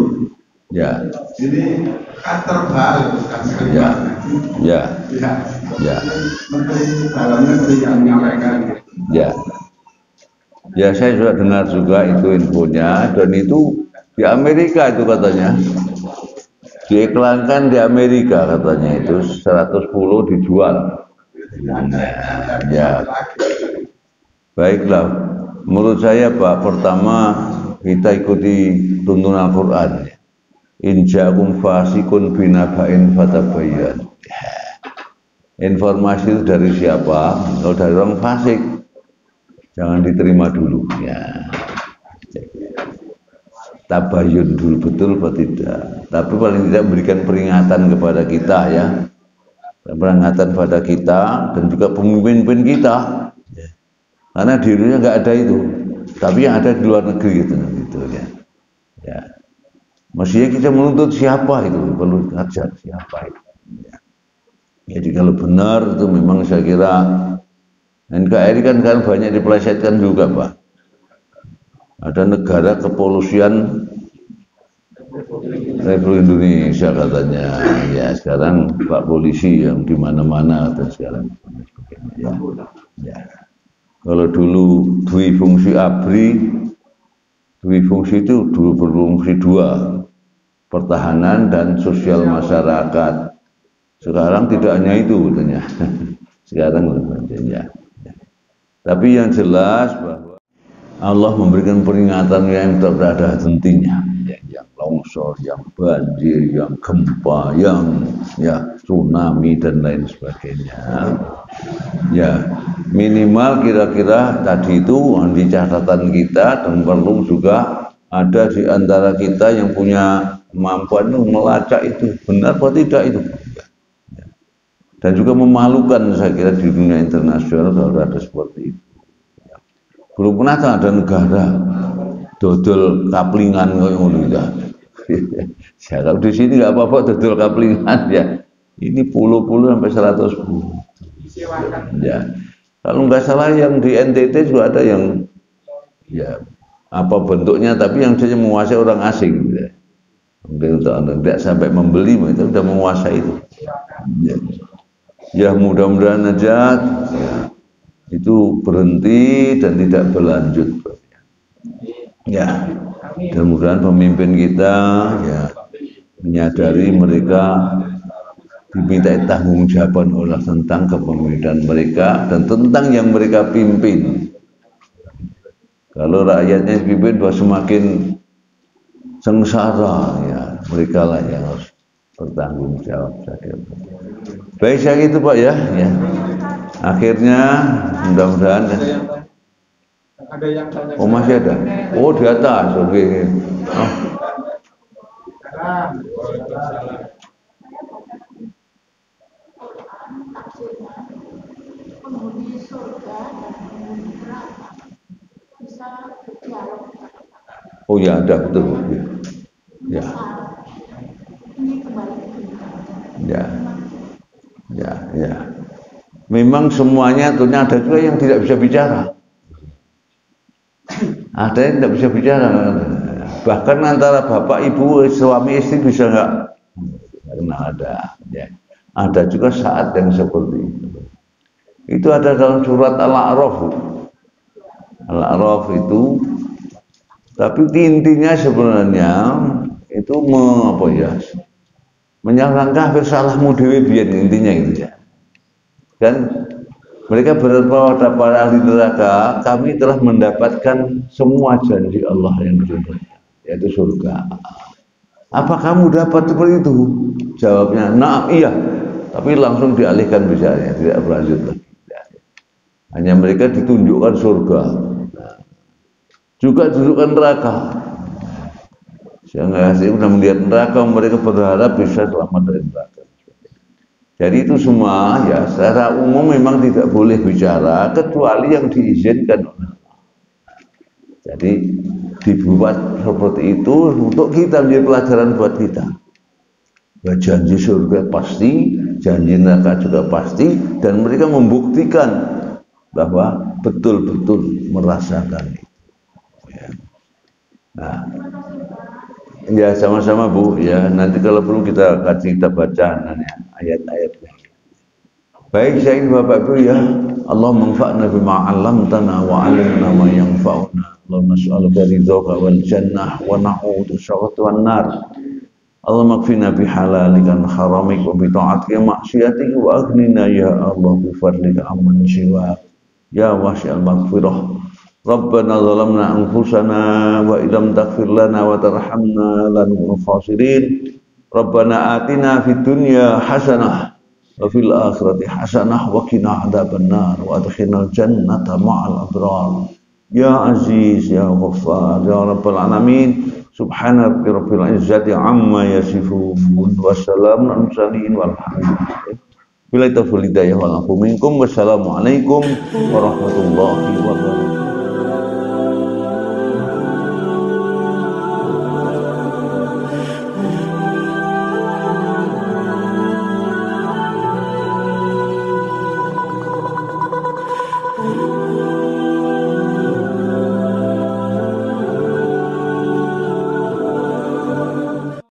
Ya. Ini kan terbalik kan Ya. Ya. Ya. Ya. Menteri Dalam Negeri yang menyampaikan. Ya. Ya, saya sudah dengar juga itu infonya, dan itu di Amerika itu katanya. Diiklankan di Amerika katanya itu 110 dijual. Ya. Baiklah. Menurut saya Pak, pertama kita ikuti tuntunan Al-Qur'an. In ja'akum fasiqun binaba'in fatabayyan. Informasi itu dari siapa? Kalau dari orang fasik, jangan diterima dulu. Ya. Tabayun dulu betul atau tidak. Tapi paling tidak memberikan peringatan kepada kita ya. Peringatan pada kita dan juga pemimpin-pemimpin kita. Karena dirinya nggak ada itu. Tapi yang ada di luar negeri gitu ya. Ya. Mestinya kita menuntut siapa itu, perlu ngajar siapa itu. Ya. Jadi kalau benar itu memang saya kira NKRI kan banyak dipelesetkan juga Pak. Ada negara kepolusian Republik Indonesia katanya. Ya sekarang Pak Polisi yang di mana-mana dan sekarang. Ya. Ya. Kalau dulu dwi fungsi ABRI, dwi fungsi itu dulu berfungsi dua, pertahanan dan sosial masyarakat. Sekarang tidak hanya itu katanya. Sekarang ya. Tapi yang jelas bahwa Allah memberikan peringatan yang tak berada hentinya, yang longsor, yang banjir, yang gempa, yang ya tsunami dan lain sebagainya. Ya minimal kira-kira tadi itu di catatan kita, dan perlu juga ada di antara kita yang punya kemampuan melacak itu benar atau tidak itu. Dan juga memalukan saya kira di dunia internasional kalau ada seperti itu. Belum pernah ada negara dodol kaplingan kayak ngono ya. Ya kalau di sini nggak apa-apa dodol kaplingan ya. Ini puluh-puluh sampai 100 puluh. Ya. Kalau nggak salah yang di NTT juga ada yang ya apa bentuknya tapi yang saja menguasai orang asing. Ya. Mungkin tidak sampai membeli itu sudah menguasai itu. Ya. Ya mudah-mudahan aja ya, itu berhenti dan tidak berlanjut. Ya, mudah-mudahan pemimpin kita ya menyadari mereka diminta tanggung-jawaban oleh tentang kepemimpinan mereka dan tentang yang mereka pimpin. Kalau rakyatnya dipimpin bahwa semakin sengsara ya mereka lah yang harus bertanggung jawab. Baik saya gitu Pak ya. Akhirnya mudah-mudahan ada yang tanya. Oh masih ada. Oh di atas. Oke. Oh. Penghuni surga dan penghuni neraka bisa berdialog. Oh ya ada betul. Ya. Ini kembali ke kita. Ya. Ya, ya. Memang semuanya tentunya ada juga yang tidak bisa bicara. Ada yang tidak bisa bicara. Bahkan antara bapak ibu suami istri bisa nggak? Karena ada. Ya. Ada juga saat yang seperti itu. Itu ada dalam surat Al-A'raf. Al-A'raf itu, tapi intinya sebenarnya itu menyangka hampir salahmu dewe biyen intinya gitu ya. Dan mereka berkata para ahli neraka, kami telah mendapatkan semua janji Allah yang diberikan, yaitu surga. Apa kamu dapat seperti itu? Jawabnya, nah iya. tapi langsung dialihkan misalnya, tidak berlanjut lagi. Hanya mereka ditunjukkan surga, juga tunjukkan neraka. Sehingga sudah melihat neraka, mereka berharap bisa selamat dari neraka. Jadi itu semua ya secara umum memang tidak boleh bicara kecuali yang diizinkan. Jadi dibuat seperti itu untuk kita menjadi pelajaran buat kita. Ya, janji surga pasti, janji neraka juga pasti, dan mereka membuktikan bahwa betul-betul merasakan itu. Ya. Nah, ya sama-sama Bu. Ya nanti kalau perlu kita kaji, kita baca ayat-ayatnya. Baik saya Bapak Ibu ya, Allah manfa'na bima 'allamtana wa 'allimna ma yanfa'una. Allahumma nas'aluka ridhaka wal jannah wa na'udzu syarrati wan nar. Allahumma kfina bihalalika an haramik wa bi ta'atika ma'siyatik wa aghnina ya Allah bi fadlika amman siwa. Ya wasi'al maghfirah. Rabbana zalamna anfusana wa illam taghfir lana wa tarhamna lanakuna khasirin. Rabbana atina fid dunya hasanah wa fil akhirati hasanah wa qina adzabannar wa adkhilnal jannata ma'al abrar. Ya Aziz ya Ghaffar ya Rabbal alamin. Subhana rabbil izzati amma yasifun wa salamun alal mursalin walhamdulillah. Bila taufiq hidayah wal afu minkum. Wassalamualaikum warahmatullahi wabarakatuh.